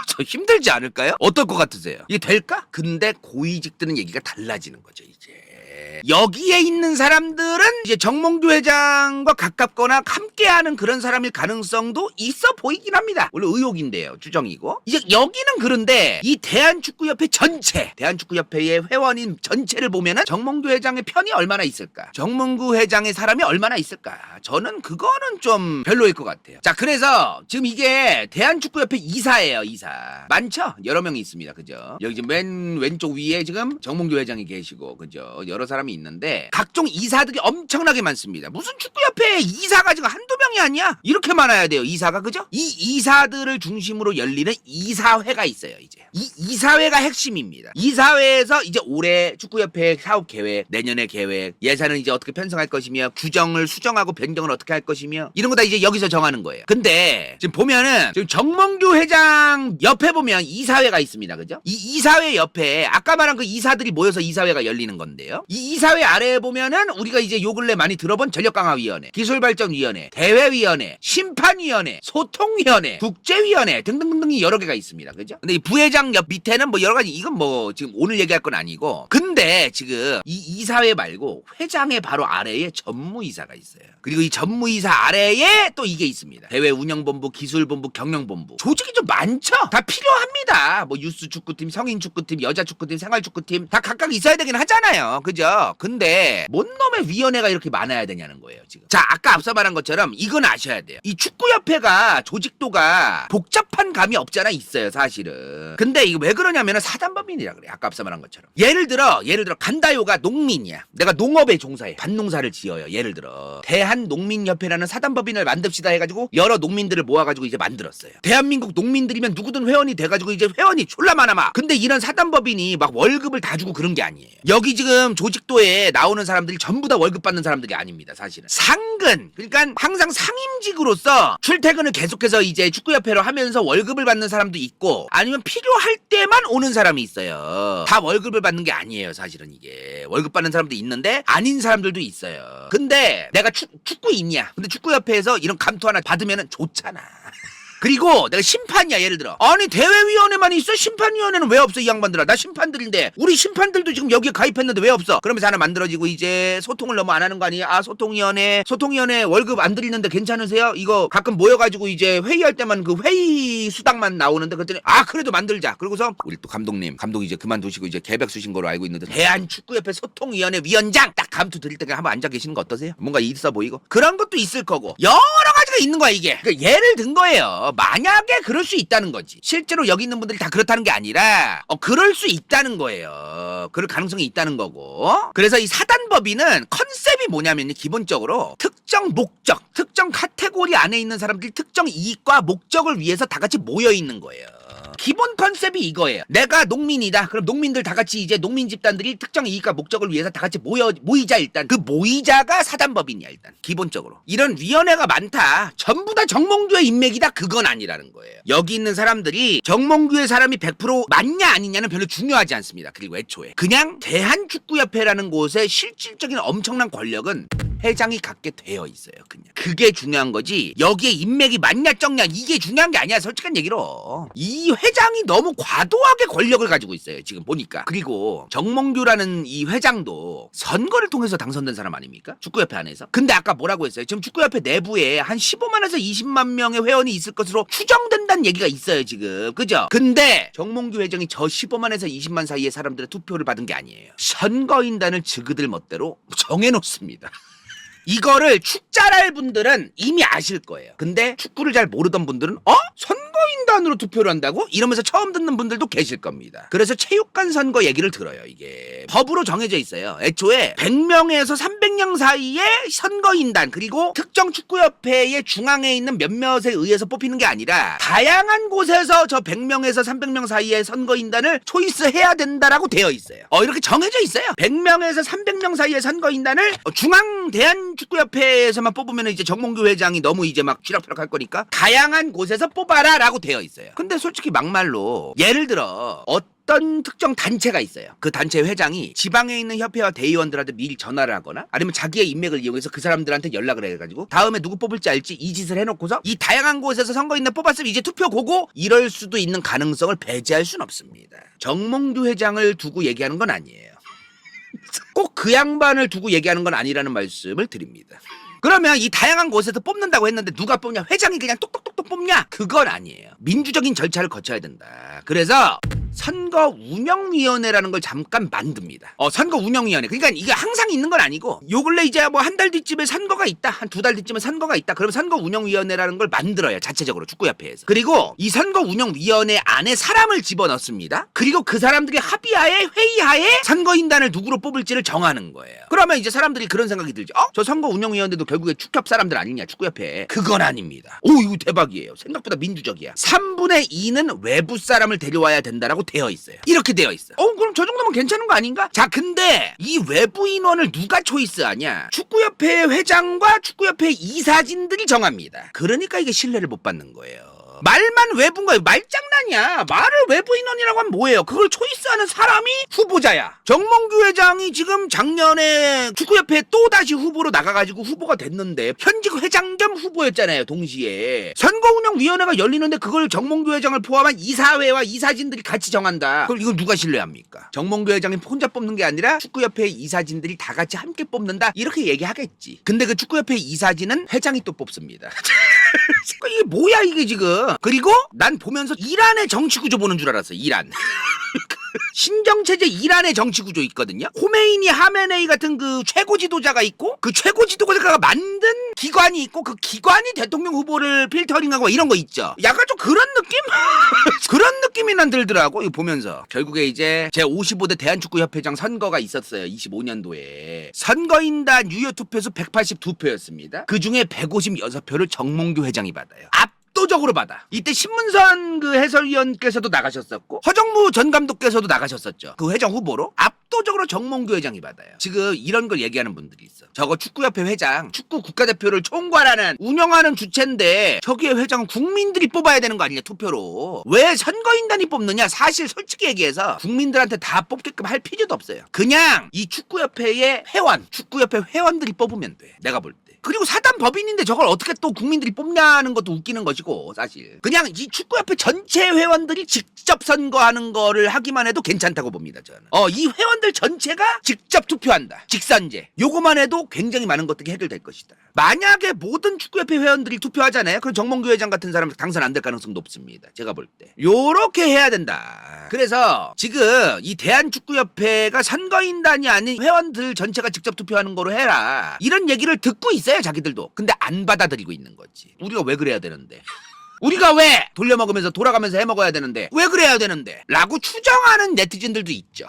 Speaker 1: 저 힘들지 않을까요? 어떨 것 같으세요? 이게 될까? 근데 고위직 드는 얘기가 달라지는 거죠, 이제. 여기에 있는 사람들은 이제 정몽규 회장과 가깝거나 함께하는 그런 사람일 가능성도 있어 보이긴 합니다. 원래 의혹인데요. 추정이고. 이제 여기는 그런데 이 대한축구협회 전체, 대한축구협회의 회원인 전체를 보면은 정몽규 회장의 편이 얼마나 있을까? 정몽규 회장의 사람이 얼마나 있을까? 저는 그거는 좀 별로일 것 같아요. 자, 그래서 지금 이게 대한축구협회 이사예요, 이사. 많죠? 여러 명이 있습니다. 그죠? 여기 지금 맨 왼쪽 위에 지금 정몽규 회장이 계시고, 그죠? 여러 사람이 있는데 각종 이사들이 엄청나게 많습니다. 무슨 축구협회 이사가 지금 한두 명이 아니야? 이렇게 많아야 돼요, 이사가. 그죠? 이 이사들을 중심으로 열리는 이사회가 있어요. 이제 이 이사회가 핵심입니다. 이사회에서 이제 올해 축구협회 사업 계획, 내년의 계획, 예산을 이제 어떻게 편성할 것이며, 규정을 수정하고 변경을 어떻게 할 것이며, 이런 거 다 이제 여기서 정하는 거예요. 근데 지금 보면은 지금 정몽규 회장 옆에 보면 이사회가 있습니다. 그죠? 이 이사회 옆에 아까 말한 그 이사들이 모여서 이사회가 열리는 건데요. 이 이사회 아래에 보면은 우리가 이제 요 근래 많이 들어본 전력강화위원회, 기술발전위원회, 대회위원회, 심판위원회, 소통위원회, 국제위원회 등등등등이 여러 개가 있습니다. 그죠? 근데 이 부회장 옆 밑에는 뭐 여러 가지, 이건 뭐 지금 오늘 얘기할 건 아니고, 근데 지금 이 이사회 말고 회장의 바로 아래에 전무이사가 있어요. 그리고 이 전무이사 아래에 또 이게 있습니다. 대회 운영본부, 기술본부, 경영본부. 조직이 좀 많죠? 다 필요합니다. 뭐 유스 축구팀, 성인 축구팀, 여자 축구팀, 생활 축구팀 다 각각 있어야 되긴 하잖아요. 그죠? 근데 뭔 놈의 위원회가 이렇게 많아야 되냐는 거예요, 지금. 자, 아까 앞서 말한 것처럼 이건 아셔야 돼요. 이 축구협회가 조직도가 복잡한 감이 없잖아, 있어요, 사실은. 근데 이거 왜 그러냐면은 사단법인이라 그래. 아까 앞서 말한 것처럼. 예를 들어 간다요가 농민이야. 내가 농업에 종사해. 밭농사를 지어요. 예를 들어 대한농민협회라는 사단법인을 만듭시다 해가지고 여러 농민들을 모아가지고 이제 만들었어요. 대한민국 농민들이면 누구든 회원이 돼가지고 이제 회원이 졸라 많아. 근데 이런 사단법인이 막 월급을 다 주고 그런 게 아니에요. 여기 지금 조직도에 나오는 사람들이 전부 다 월급 받는 사람들이 아닙니다, 사실은. 상근, 그러니까 항상 상임직으로서 출퇴근을 계속해서 이제 축구협회로 하면서 월급을 받는 사람도 있고, 아니면 필요할 때만 오는 사람이 있어요. 다 월급을 받는 게 아니에요, 사실은. 이게 월급 받는 사람도 있는데 아닌 사람들도 있어요. 근데 내가 축구인이야. 근데 축구협회에서 이런 감투 하나 받으면 좋잖아. 그리고 내가 심판이야, 예를 들어. 아니, 대회위원회만 있어? 심판위원회는 왜 없어, 이 양반들아? 나 심판들인데. 우리 심판들도 지금 여기에 가입했는데 왜 없어? 그러면서 하나 만들어지고, 이제 소통을 너무 안 하는 거 아니야? 아, 소통위원회 월급 안 드리는데 괜찮으세요? 이거 가끔 모여가지고 이제 회의할 때만 그 회의 수당만 나오는데, 그랬더니 아, 그래도 만들자. 그러고서 우리 또 감독 이제 그만두시고 이제 계백 수신 거로 알고 있는데, 대한축구협회 소통위원회 위원장 딱 감투 드릴 때 한번 앉아 계시는 거 어떠세요? 뭔가 있어 보이고. 그런 것도 있을 거고, 여러 가지가 있는 거야, 이게. 그러니까 예를 든 거예요. 만약에 그럴 수 있다는 거지. 실제로 여기 있는 분들이 다 그렇다는 게 아니라 그럴 수 있다는 거예요. 그럴 가능성이 있다는 거고. 그래서 이 사단법인은 컨셉이 뭐냐면 기본적으로 특정 목적, 특정 카테고리 안에 있는 사람들이 특정 이익과 목적을 위해서 다 같이 모여 있는 거예요. 기본 컨셉이 이거예요. 내가 농민이다. 그럼 농민들 다 같이 이제 농민 집단들이 특정 이익과 목적을 위해서 다 같이 모이자. 일단 그 모이자가 사단법인이야. 일단 기본적으로 이런 위원회가 많다. 전부 다 정몽규의 인맥이다. 그건 아니라는 거예요. 여기 있는 사람들이 정몽규의 사람이 100% 맞냐 아니냐는 별로 중요하지 않습니다. 그리고 애초에 그냥 대한축구협회라는 곳의 실질적인 엄청난 권력은 회장이 갖게 되어 있어요. 그냥 그게 중요한 거지, 여기에 인맥이 맞냐 적냐 이게 중요한 게 아니야. 솔직한 얘기로 이 회장이 너무 과도하게 권력을 가지고 있어요, 지금 보니까. 그리고 정몽규라는 이 회장도 선거를 통해서 당선된 사람 아닙니까? 축구협회 안에서. 근데 아까 뭐라고 했어요? 지금 축구협회 내부에 한 15만에서 20만 명의 회원이 있을 것으로 추정된다는 얘기가 있어요, 지금. 그죠? 근데 정몽규 회장이 저 15만에서 20만 사이의 사람들의 투표를 받은 게 아니에요. 선거인단을 지그들 멋대로 정해놓습니다. 이거를 축잘할 분들은 이미 아실 거예요. 근데 축구를 잘 모르던 분들은 선거인단으로 투표를 한다고? 이러면서 처음 듣는 분들도 계실 겁니다. 그래서 체육관 선거 얘기를 들어요. 이게 법으로 정해져 있어요. 애초에 100명에서 300명 사이의 선거인단 그리고 특정 축구협회의 중앙에 있는 몇몇에 의해서 뽑히는 게 아니라 다양한 곳에서 저 100명에서 300명 사이의 선거인단을 초이스해야 된다라고 되어 있어요. 이렇게 정해져 있어요. 100명에서 300명 사이의 선거인단을 중앙 대한축구협회에서만 뽑으면 이제 정몽규 회장이 너무 이제 막 쥐락펴락 할 거니까 다양한 곳에서 뽑아라 라고 되어 있어요. 근데 솔직히 막말로 예를 들어 어떤 특정 단체가 있어요. 그 단체 회장이 지방에 있는 협회와 대의원들한테 미리 전화를 하거나 아니면 자기의 인맥을 이용해서 그 사람들한테 연락을 해가지고 다음에 누구 뽑을지 알지 이 짓을 해놓고서 이 다양한 곳에서 선거인단 뽑았으면 이제 투표 고고 이럴 수도 있는 가능성을 배제할 순 없습니다. 정몽규 회장을 두고 얘기하는 건 아니에요. 꼭 그 양반을 두고 얘기하는 건 아니라는 말씀을 드립니다. 그러면 이 다양한 곳에서 뽑는다고 했는데 누가 뽑냐? 회장이 그냥 똑똑똑똑 뽑냐? 그건 아니에요. 민주적인 절차를 거쳐야 된다. 그래서 선거운영위원회라는 걸 잠깐 만듭니다. 선거운영위원회. 그러니까 이게 항상 있는 건 아니고 요 근래 이제 뭐 한 달 뒤쯤에 선거가 있다. 한 2달 뒤쯤에 선거가 있다. 그러면 선거운영위원회라는 걸 만들어요. 자체적으로 축구협회에서. 그리고 이 선거운영위원회 안에 사람을 집어넣습니다. 그리고 그 사람들이 합의하에 회의하에 선거인단을 누구로 뽑을지를 정하는 거예요. 그러면 이제 사람들이 그런 생각이 들죠. 저 선거운영위원회도 결국에 축협 사람들 아니냐 축구협회. 그건 아닙니다. 오 이거 대박이에요. 생각보다 민주적이야. 3분의 2는 외부 사람을 데려와야 된다라고 되어 있어요. 이렇게 되어 있어. 그럼 저 정도면 괜찮은 거 아닌가? 자, 근데 이 외부 인원을 누가 초이스하냐? 축구협회 회장과 축구협회 이사진들이 정합니다. 그러니까 이게 신뢰를 못 받는 거예요. 말만 외부인 거예요. 말장난이야. 말을 외부 인원이라고 하면 뭐예요? 그걸 초이스하는 사람이 후보자야. 정몽규 회장이 지금 작년에 축구협회 또다시 후보로 나가가지고 후보가 됐는데 현직 회장 겸 후보였잖아요. 동시에. 선거운영위원회가 열리는데 그걸 정몽규 회장을 포함한 이사회와 이사진들이 같이 정한다. 그럼 이걸 누가 신뢰합니까? 정몽규 회장이 혼자 뽑는 게 아니라 축구협회 이사진들이 다 같이 함께 뽑는다. 이렇게 얘기하겠지. 근데 그 축구협회 이사진은 회장이 또 뽑습니다. 이게 뭐야 이게 지금. 그리고 난 보면서 이란의 정치구조 보는 줄 알았어. 이란. 신정체제 이란의 정치구조 있거든요. 호메이니 하메네이 같은 그 최고 지도자가 있고 그 최고 지도자가 만든 기관이 있고 그 기관이 대통령 후보를 필터링하고 이런 거 있죠. 약간 좀 그런 느낌? 그런 느낌이 난 들더라고 이거 보면서. 결국에 이제 제55대 대한축구협회장 선거가 있었어요. 25년도에 선거인단 유효 투표수 182표였습니다. 그중에 156표를 정몽규 회장이 받아요. 압도적으로 받아. 이때 신문선 그 해설위원께서도 나가셨었고 허정무 전 감독께서도 나가셨었죠. 그 회장 후보로 압도적으로 정몽규 회장이 받아요. 지금 이런 걸 얘기하는 분들이 있어. 저거 축구협회 회장, 축구 국가대표를 총괄하는 운영하는 주체인데 저기에 회장은 국민들이 뽑아야 되는 거 아니냐 투표로. 왜 선거인단이 뽑느냐? 사실 솔직히 얘기해서 국민들한테 다 뽑게끔 할 필요도 없어요. 그냥 이 축구협회의 회원, 축구협회 회원들이 뽑으면 돼. 내가 볼 때. 그리고 사단 법인인데 저걸 어떻게 또 국민들이 뽑냐는 것도 웃기는 것이고 사실 그냥 이 축구협회 전체 회원들이 직접 선거하는 거를 하기만 해도 괜찮다고 봅니다 저는. 이 회원들 전체가 직접 투표한다. 직선제. 요거만 해도 굉장히 많은 것들이 해결될 것이다. 만약에 모든 축구협회 회원들이 투표하잖아요. 그럼 정몽규 회장 같은 사람 당선 안 될 가능성도 높습니다. 제가 볼 때. 요렇게 해야 된다. 그래서 지금 이 대한축구협회가 선거인단이 아닌 회원들 전체가 직접 투표하는 거로 해라. 이런 얘기를 듣고 있어요. 자기들도. 근데 안 받아들이고 있는 거지. 우리가 왜 그래야 되는데? 우리가 왜 돌려먹으면서 돌아가면서 해먹어야 되는데 왜 그래야 되는데 라고 추정하는 네티즌들도 있죠.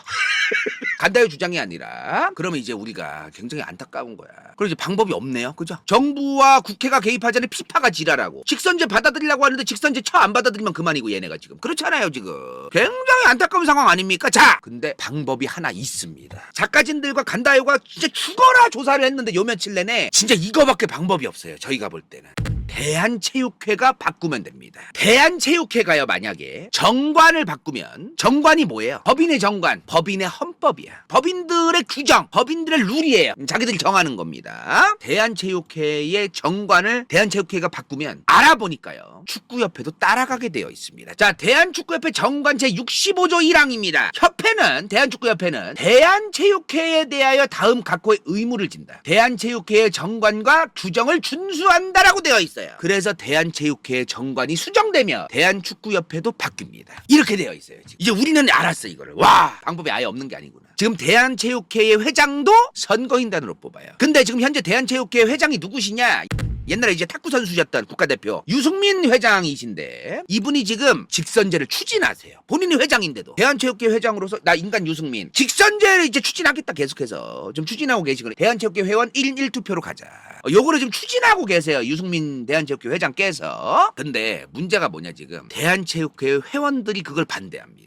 Speaker 1: 간다의 주장이 아니라 그러면 이제 우리가 굉장히 안타까운 거야. 그리고 이제 방법이 없네요. 그죠? 정부와 국회가 개입하자니 피파가 지랄하고 직선제 받아들이려고 하는데 직선제 안 받아들이면 그만이고 얘네가 지금 그렇잖아요. 지금 굉장히 안타까운 상황 아닙니까? 자, 근데 방법이 하나 있습니다. 작가진들과 간다요가 진짜 죽어라 조사를 했는데 요 며칠 내내 진짜 이거밖에 방법이 없어요. 저희가 볼 때는 대한체육회가 바꾸면 됩니다. 대한체육회가요 만약에 정관을 바꾸면 정관이 뭐예요? 법인의 정관, 법인의 헌법이야. 법인들의 규정, 법인들의 룰이에요. 자기들이 정하는 겁니다. 대한체육회의 정관을 대한체육회가 바꾸면 알아보니까요 축구협회도 따라가게 되어 있습니다. 자, 대한축구협회 정관 제65조 1항입니다. 협회는 대한축구협회는 대한체육회에 대하여 다음 각호의 의무를 진다. 대한체육회의 정관과 규정을 준수한다라고 되어 있어요. 있어요. 그래서 대한체육회 정관이 수정되면 대한축구협회도 바뀝니다. 이렇게 되어 있어요. 지금. 이제 우리는 알았어 이거를. 와, 방법이 아예 없는 게 아니구나. 지금 대한체육회의 회장도 선거인단으로 뽑아요. 근데 지금 현재 대한체육회 회장이 누구시냐? 옛날에 이제 탁구 선수였던 국가대표 유승민 회장이신데 이분이 지금 직선제를 추진하세요. 본인이 회장인데도 대한체육회 회장으로서 나 인간 유승민 직선제를 이제 추진하겠다 계속해서 좀 추진하고 계시거든요. 대한체육회 회원 1인 1투표로 가자. 요거를 지금 추진하고 계세요. 유승민 대한체육회 회장께서. 근데 문제가 뭐냐 지금 대한체육회 회원들이 그걸 반대합니다.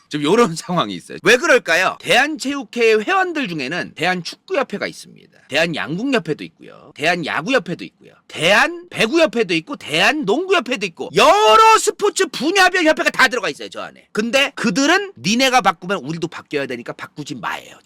Speaker 1: 지금 요런 상황이 있어요. 왜 그럴까요? 대한체육회 회원들 중에는 대한축구협회가 있습니다. 대한양궁협회도 있고요. 대한야구협회도 있고요. 대한배구협회도 있고 대한농구협회도 있고 여러 스포츠 분야별 협회가 다 들어가 있어요. 저 안에. 근데 그들은 니네가 바꾸면 우리도 바뀌어야 되니까 바꾸지 마예요.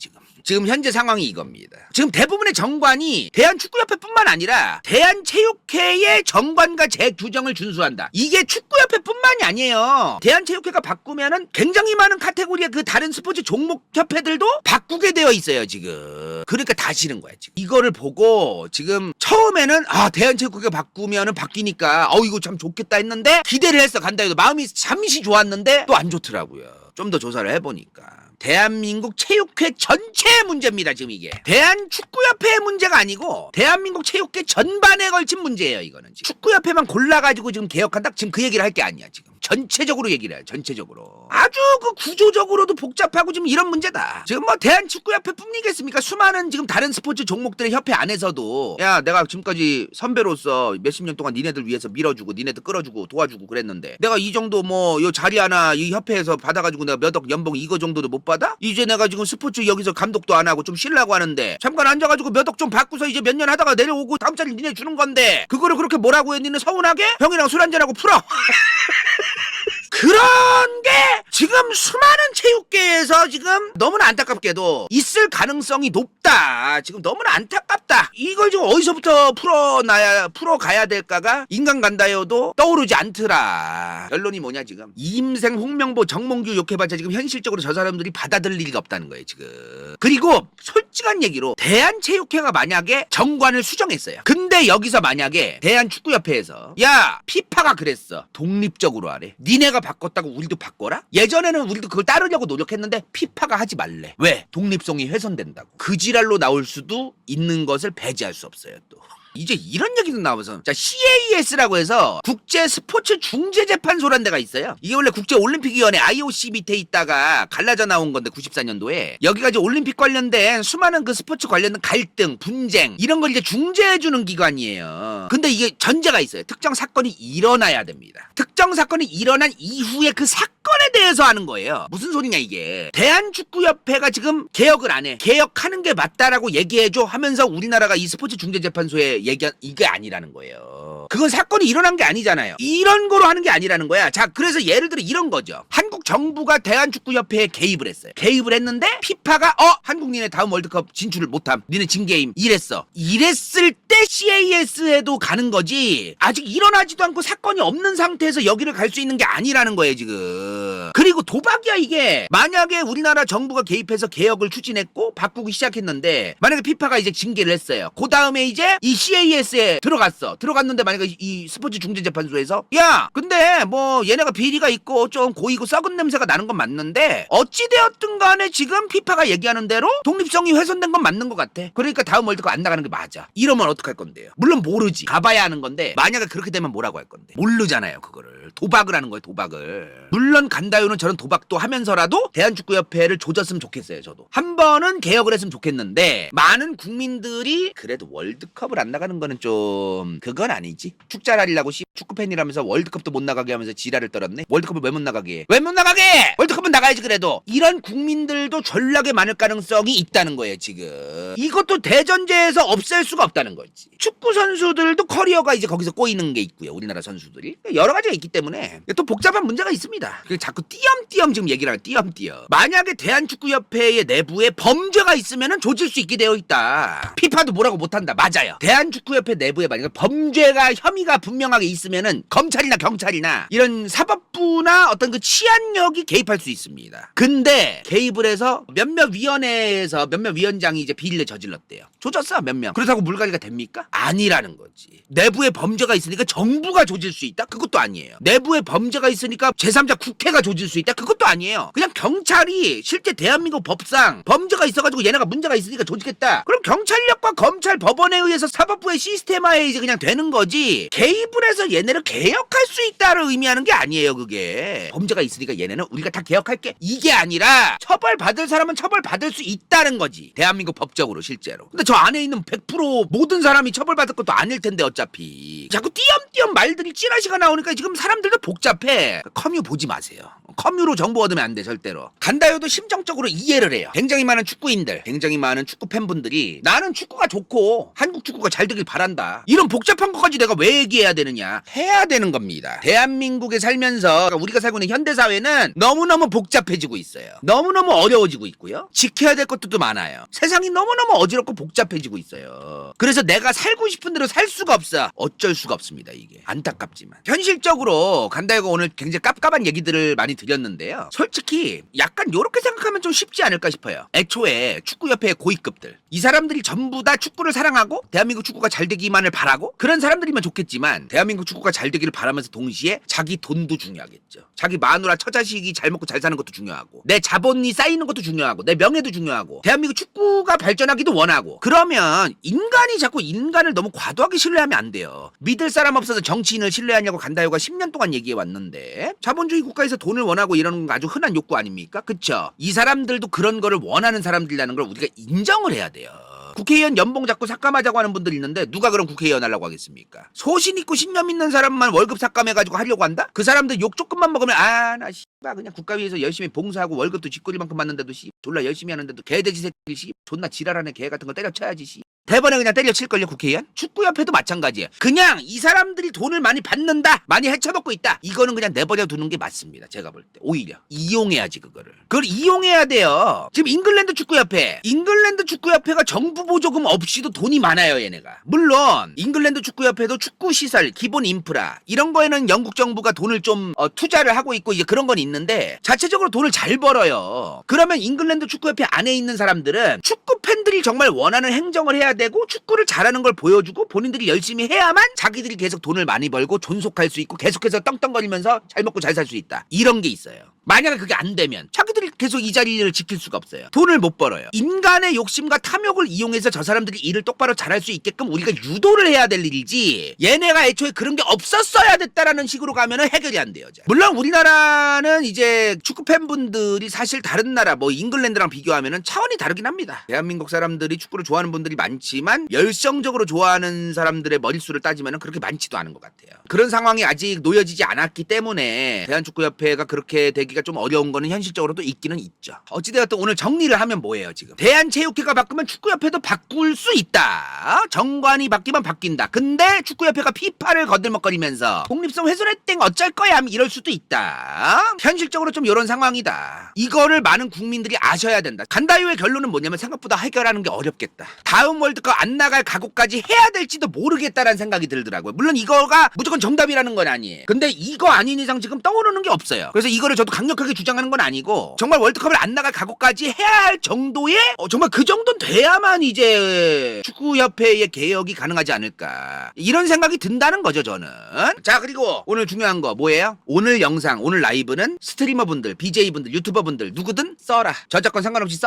Speaker 1: 지금 현재 상황이 이겁니다. 지금 대부분의 정관이 대한축구협회뿐만 아니라 대한체육회의 정관과 제규정을 준수한다. 이게 축구협회뿐만이 아니에요. 대한체육회가 바꾸면은 굉장히 많은 카테고리의 그 다른 스포츠 종목 협회들도 바꾸게 되어 있어요. 지금. 그러니까 다 싫은 거야. 지금. 이거를 보고 지금 처음에는 대한체육회가 바꾸면은 바뀌니까 이거 참 좋겠다 했는데 기대를 했어. 간다 해도 마음이 잠시 좋았는데 또 안 좋더라고요. 좀 더 조사를 해보니까. 대한민국 체육회 전체의 문제입니다. 지금 이게 대한축구협회의 문제가 아니고 대한민국 체육회 전반에 걸친 문제예요. 이거는 지금 축구협회만 골라가지고 지금 개혁한다. 지금 그 얘기를 할 게 아니야. 지금 전체적으로 얘기를 해요. 전체적으로 아주 그 구조적으로도 복잡하고 지금 이런 문제다. 지금 뭐 대한축구협회뿐이겠습니까? 수많은 지금 다른 스포츠 종목들의 협회 안에서도 야 내가 지금까지 선배로서 몇십 년 동안 니네들 위해서 밀어주고 니네들 끌어주고 도와주고 그랬는데 내가 이 정도 뭐 요 자리 하나 이 협회에서 받아가지고 내가 몇 억 연봉 이거 정도도 못 받아? 이제 내가 지금 스포츠 여기서 감독도 안 하고 좀 쉬려고 하는데 잠깐 앉아가지고 몇 억 좀 받고서 이제 몇 년 하다가 내려오고 다음 자리 니네 주는 건데 그거를 그렇게 뭐라고 해? 니네 서운하게? 형이랑 술 한잔하고 풀어. 그런 게 지금 수많은 체육계에서 지금 너무나 안타깝게도 있을 가능성이 높다. 지금 너무나 안타깝다. 이걸 지금 어디서부터 풀어가야 될까가 인간 간다요도 떠오르지 않더라. 결론이 뭐냐 지금 이임생, 홍명보, 정몽규 욕해봤자 지금 현실적으로 저 사람들이 받아들일 리가 없다는 거예요 지금. 그리고 솔직한 얘기로 대한체육회가 만약에 정관을 수정했어요. 근데 여기서 만약에 대한축구협회에서 야 피파가 그랬어 독립적으로 하래. 니네가 바꿨다고 우리도 바꿔라? 예전에는 우리도 그걸 따르려고 노력했는데 피파가 하지 말래. 왜? 독립성이 훼손된다고. 그 지랄로 나올 수도 있는 것을 배제할 수 없어요 또. 이제 이런 얘기도 나와서 자 CAS라고 해서 국제 스포츠 중재 재판소란 데가 있어요. 이게 원래 국제 올림픽위원회 IOC 밑에 있다가 갈라져 나온 건데 94년도에 여기가 이제 올림픽 관련된 수많은 그 스포츠 관련된 갈등, 분쟁 이런 걸 이제 중재해 주는 기관이에요. 근데 이게 전제가 있어요. 특정 사건이 일어나야 됩니다. 특정 사건이 일어난 이후에 그 사건에 대해서 하는 거예요. 무슨 소리냐 이게. 대한축구협회가 지금 개혁을 안 해. 개혁하는 게 맞다라고 얘기해줘 하면서 우리나라가 이 스포츠 중재 재판소에 얘기한 이게 아니라는 거예요. 그건 사건이 일어난 게 아니잖아요. 이런 거로 하는 게 아니라는 거야. 자, 그래서 예를 들어 이런 거죠. 한국 정부가 대한축구협회에 개입을 했어요. 개입을 했는데 피파가 한국 니네 다음 월드컵 진출을 못함. 니네 진게임 이랬어. 이랬을 때 CAS에도 가는 거지. 아직 일어나지도 않고 사건이 없는 상태에서 여기를 갈 수 있는 게 아니라는 거예요 지금. 그리고 도박이야 이게. 만약에 우리나라 정부가 개입해서 개혁을 추진했고 바꾸기 시작했는데 만약에 피파가 이제 징계를 했어요. 그 다음에 이제 이 CAS에 들어갔는데 만약에 이 스포츠 중재재판소에서 야 근데 뭐 얘네가 비리가 있고 좀 고이고 썩은 냄새가 나는 건 맞는데 어찌되었든 간에 지금 피파가 얘기하는 대로 독립성이 훼손된 건 맞는 것 같아. 그러니까 다음 월드컵 안 나가는 게 맞아. 이러면 어떡할 건데요? 물론 모르지. 가봐야 하는 건데 만약에 그렇게 되면 뭐라고 할 건데? 모르잖아요 그거를. 도박을 하는 거예요 도박을. 물론 간다요는 저런 도박도 하면서라도 대한축구협회를 조졌으면 좋겠어요. 저도 한 번은 개혁을 했으면 좋겠는데 많은 국민들이 그래도 월드컵을 안 나가는 거는 좀 그건 아니지. 축자랄이라고 축구팬이라면서 월드컵도 못 나가게 하면서 지랄을 떨었네. 월드컵을 왜 못 나가게 해? 왜 못 나가게 해? 월드컵은 나가야지. 그래도 이런 국민들도 전락에 많을 가능성이 있다는 거예요 지금. 이것도 대전제에서 없앨 수가 없다는 거지. 축구 선수들도 커리어가 이제 거기서 꼬이는 게 있고요. 우리나라 선수들이 여러 가지가 있기 때문에 때문에 또 복잡한 문제가 있습니다. 자꾸 띄엄띄엄 지금 얘기를 하요. 띄엄띄엄. 만약에 대한축구협회의 내부에 범죄가 있으면 조질 수 있게 되어 있다. 피파도 뭐라고 못한다. 맞아요. 대한축구협회 내부에 만약에 범죄가 혐의가 분명하게 있으면은 검찰이나 경찰이나 이런 사법부나 어떤 그 치안력이 개입할 수 있습니다. 근데 개입을 해서 몇몇 위원회에서 몇몇 위원장이 이제 비리를 저질렀대요. 조졌어 몇 명. 그렇다고 물갈이가 됩니까? 아니라는 거지. 내부에 범죄가 있으니까 정부가 조질 수 있다? 그것도 아니에요. 내부에 범죄가 있으니까 제3자 국회가 조질 수 있다? 그것도 아니에요. 그냥 경찰이 실제 대한민국 법상 범죄가 있어가지고 얘네가 문제가 있으니까 조지겠다. 그럼 경찰력과 검찰 법원에 의해서 사법부의 시스템화에 이제 그냥 되는 거지. 개입을 해서 얘네를 개혁할 수 있다를 의미하는 게 아니에요. 그게 범죄가 있으니까 얘네는 우리가 다 개혁할게 이게 아니라 처벌받을 사람은 처벌받을 수 있다는 거지. 대한민국 법적으로 실제로. 근데 저 안에 있는 100% 모든 사람이 처벌받을 것도 아닐 텐데 어차피 자꾸 띄엄띄엄 말들이 찌라시가 나오니까 지금 사람들도 복잡해. 커뮤 보지 마세요. 커뮤로 정보 얻으면 안 돼 절대로. 간다요도 심정적으로 이해를 해요. 굉장히 많은 축구인들, 굉장히 많은 축구 팬분들이 나는 축구가 좋고 한국 축구가 잘 되길 바란다. 이런 복잡한 것까지 내가 왜 얘기해야 되느냐. 해야 되는 겁니다. 대한민국에 살면서 우리가 살고 있는 현대사회는 너무너무 복잡해지고 있어요. 너무너무 어려워지고 있고요. 지켜야 될 것들도 많아요. 세상이 너무너무 어지럽고 복잡해지고 있어요. 그래서 내가 살고 싶은 대로 살 수가 없어. 어쩔 수가 없습니다. 이게 안타깝지만 현실적으로 간다요가 오늘 굉장히 깝깝한 얘기들을 많이 드렸는데요. 솔직히 약간 요렇게 생각하면 좀 쉽지 않을까 싶어요. 애초에 축구협회의 고위급들 이 사람들이 전부 다 축구를 사랑하고 대한민국 축구가 잘 되기만을 바라고 그런 사람들이면 좋겠지만 대한민국 축구가 잘 되기를 바라면서 동시에 자기 돈도 중요하겠죠. 자기 마누라 처자식이 잘 먹고 잘 사는 것도 중요하고 내 자본이 쌓이는 것도 중요하고 내 명예도 중요하고 대한민국 축구가 발전하기도 원하고 그러면 인간이 자꾸 인간을 너무 과도하게 신뢰하면 안 돼요. 믿을 사람 없어서 정치인을 신뢰하냐고 간다요가 10년 동안 얘기해 왔는데 자본주의 국가에서 돈을 원하고 이러는 건 아주 흔한 욕구 아닙니까? 그쵸? 이 사람들도 그런 거를 원하는 사람들이라는 걸 우리가 인정을 해야 돼요. 국회의원 연봉 잡고 삭감하자고 하는 분들이 있는데 누가 그럼 국회의원 하려고 하겠습니까? 소신 있고 신념 있는 사람만 월급 삭감해가지고 하려고 한다? 그 사람들 욕 조금만 먹으면 나 씨발 그냥 국가위에서 열심히 봉사하고 월급도 쥐꼬리만큼 받는데도 졸라 열심히 하는데도 개돼지 새끼 존나 지랄하는 개 같은 거 때려쳐야지 대번에 그냥 때려칠걸요 국회의원? 축구협회도 마찬가지예요. 그냥 이 사람들이 돈을 많이 받는다 많이 헤쳐먹고 있다 이거는 그냥 내버려 두는 게 맞습니다. 제가 볼 때 오히려 이용해야지 그거를 이용해야 돼요. 지금 잉글랜드 축구협회가 정부 보조금 없이도 돈이 많아요. 얘네가 물론 잉글랜드 축구협회도 축구시설 기본 인프라 이런 거에는 영국 정부가 돈을 좀 투자를 하고 있고 이제 그런 건 있는데 자체적으로 돈을 잘 벌어요. 그러면 잉글랜드 축구협회 안에 있는 사람들은 축구 팬들이 정말 원하는 행정을 해야 되고 축구를 잘하는 걸 보여주고 본인들이 열심히 해야만 자기들이 계속 돈을 많이 벌고 존속할 수 있고 계속해서 떵떵거리면서 잘 먹고 잘 살 수 있다. 이런 게 있어요. 만약에 그게 안 되면 자기들이 계속 이 자리를 지킬 수가 없어요. 돈을 못 벌어요. 인간의 욕심과 탐욕을 이용해서 저 사람들이 일을 똑바로 잘할 수 있게끔 우리가 유도를 해야 될 일이지 얘네가 애초에 그런 게 없었어야 됐다라는 식으로 가면은 해결이 안 돼요. 물론 우리나라는 이제 축구 팬분들이 사실 다른 나라 뭐 잉글랜드랑 비교하면은 차원이 다르긴 합니다. 대한민국 사람들이 축구를 좋아하는 분들이 많지만 열성적으로 좋아하는 사람들의 머릿수를 따지면은 그렇게 많지도 않은 것 같아요. 그런 상황이 아직 놓여지지 않았기 때문에 대한축구협회가 그렇게 되기가 좀 어려운 거는 현실적으로도 있기는 있죠. 어찌되었든 오늘 정리를 하면 뭐예요 지금? 대한체육회가 바꾸면 축구협회도 바꿀 수 있다. 정관이 바뀌면 바뀐다. 근데 축구협회가 피파를 거들먹거리면서 독립성 훼손했땡 어쩔 거야 하면 이럴 수도 있다. 현실적으로 좀 이런 상황이다. 이거를 많은 국민들이 아셔야 된다. 간다요의 결론은 뭐냐면 생각보다 해결하는 게 어렵겠다. 다음 월드컵 안 나갈 각오까지 해야 될지도 모르겠다라는 생각이 들더라고요. 물론 이거가 무조건 정답이라는 건 아니에요. 근데 이거 아닌 이상 지금 떠오르는 게 없어요. 그래서 이거를 저도 강력하게 주장하는 건 아니고 정말 월드컵을 안 나갈 각오까지 해야 할 정도의 정말 그 정도는 돼야만 이제 축구협회의 개혁이 가능하지 않을까 이런 생각이 든다는 거죠 저는. 자 그리고 오늘 중요한 거 뭐예요? 오늘 영상 오늘 라이브는 스트리머분들 BJ분들 유튜버분들 누구든 써라. 저작권 상관없이 써라.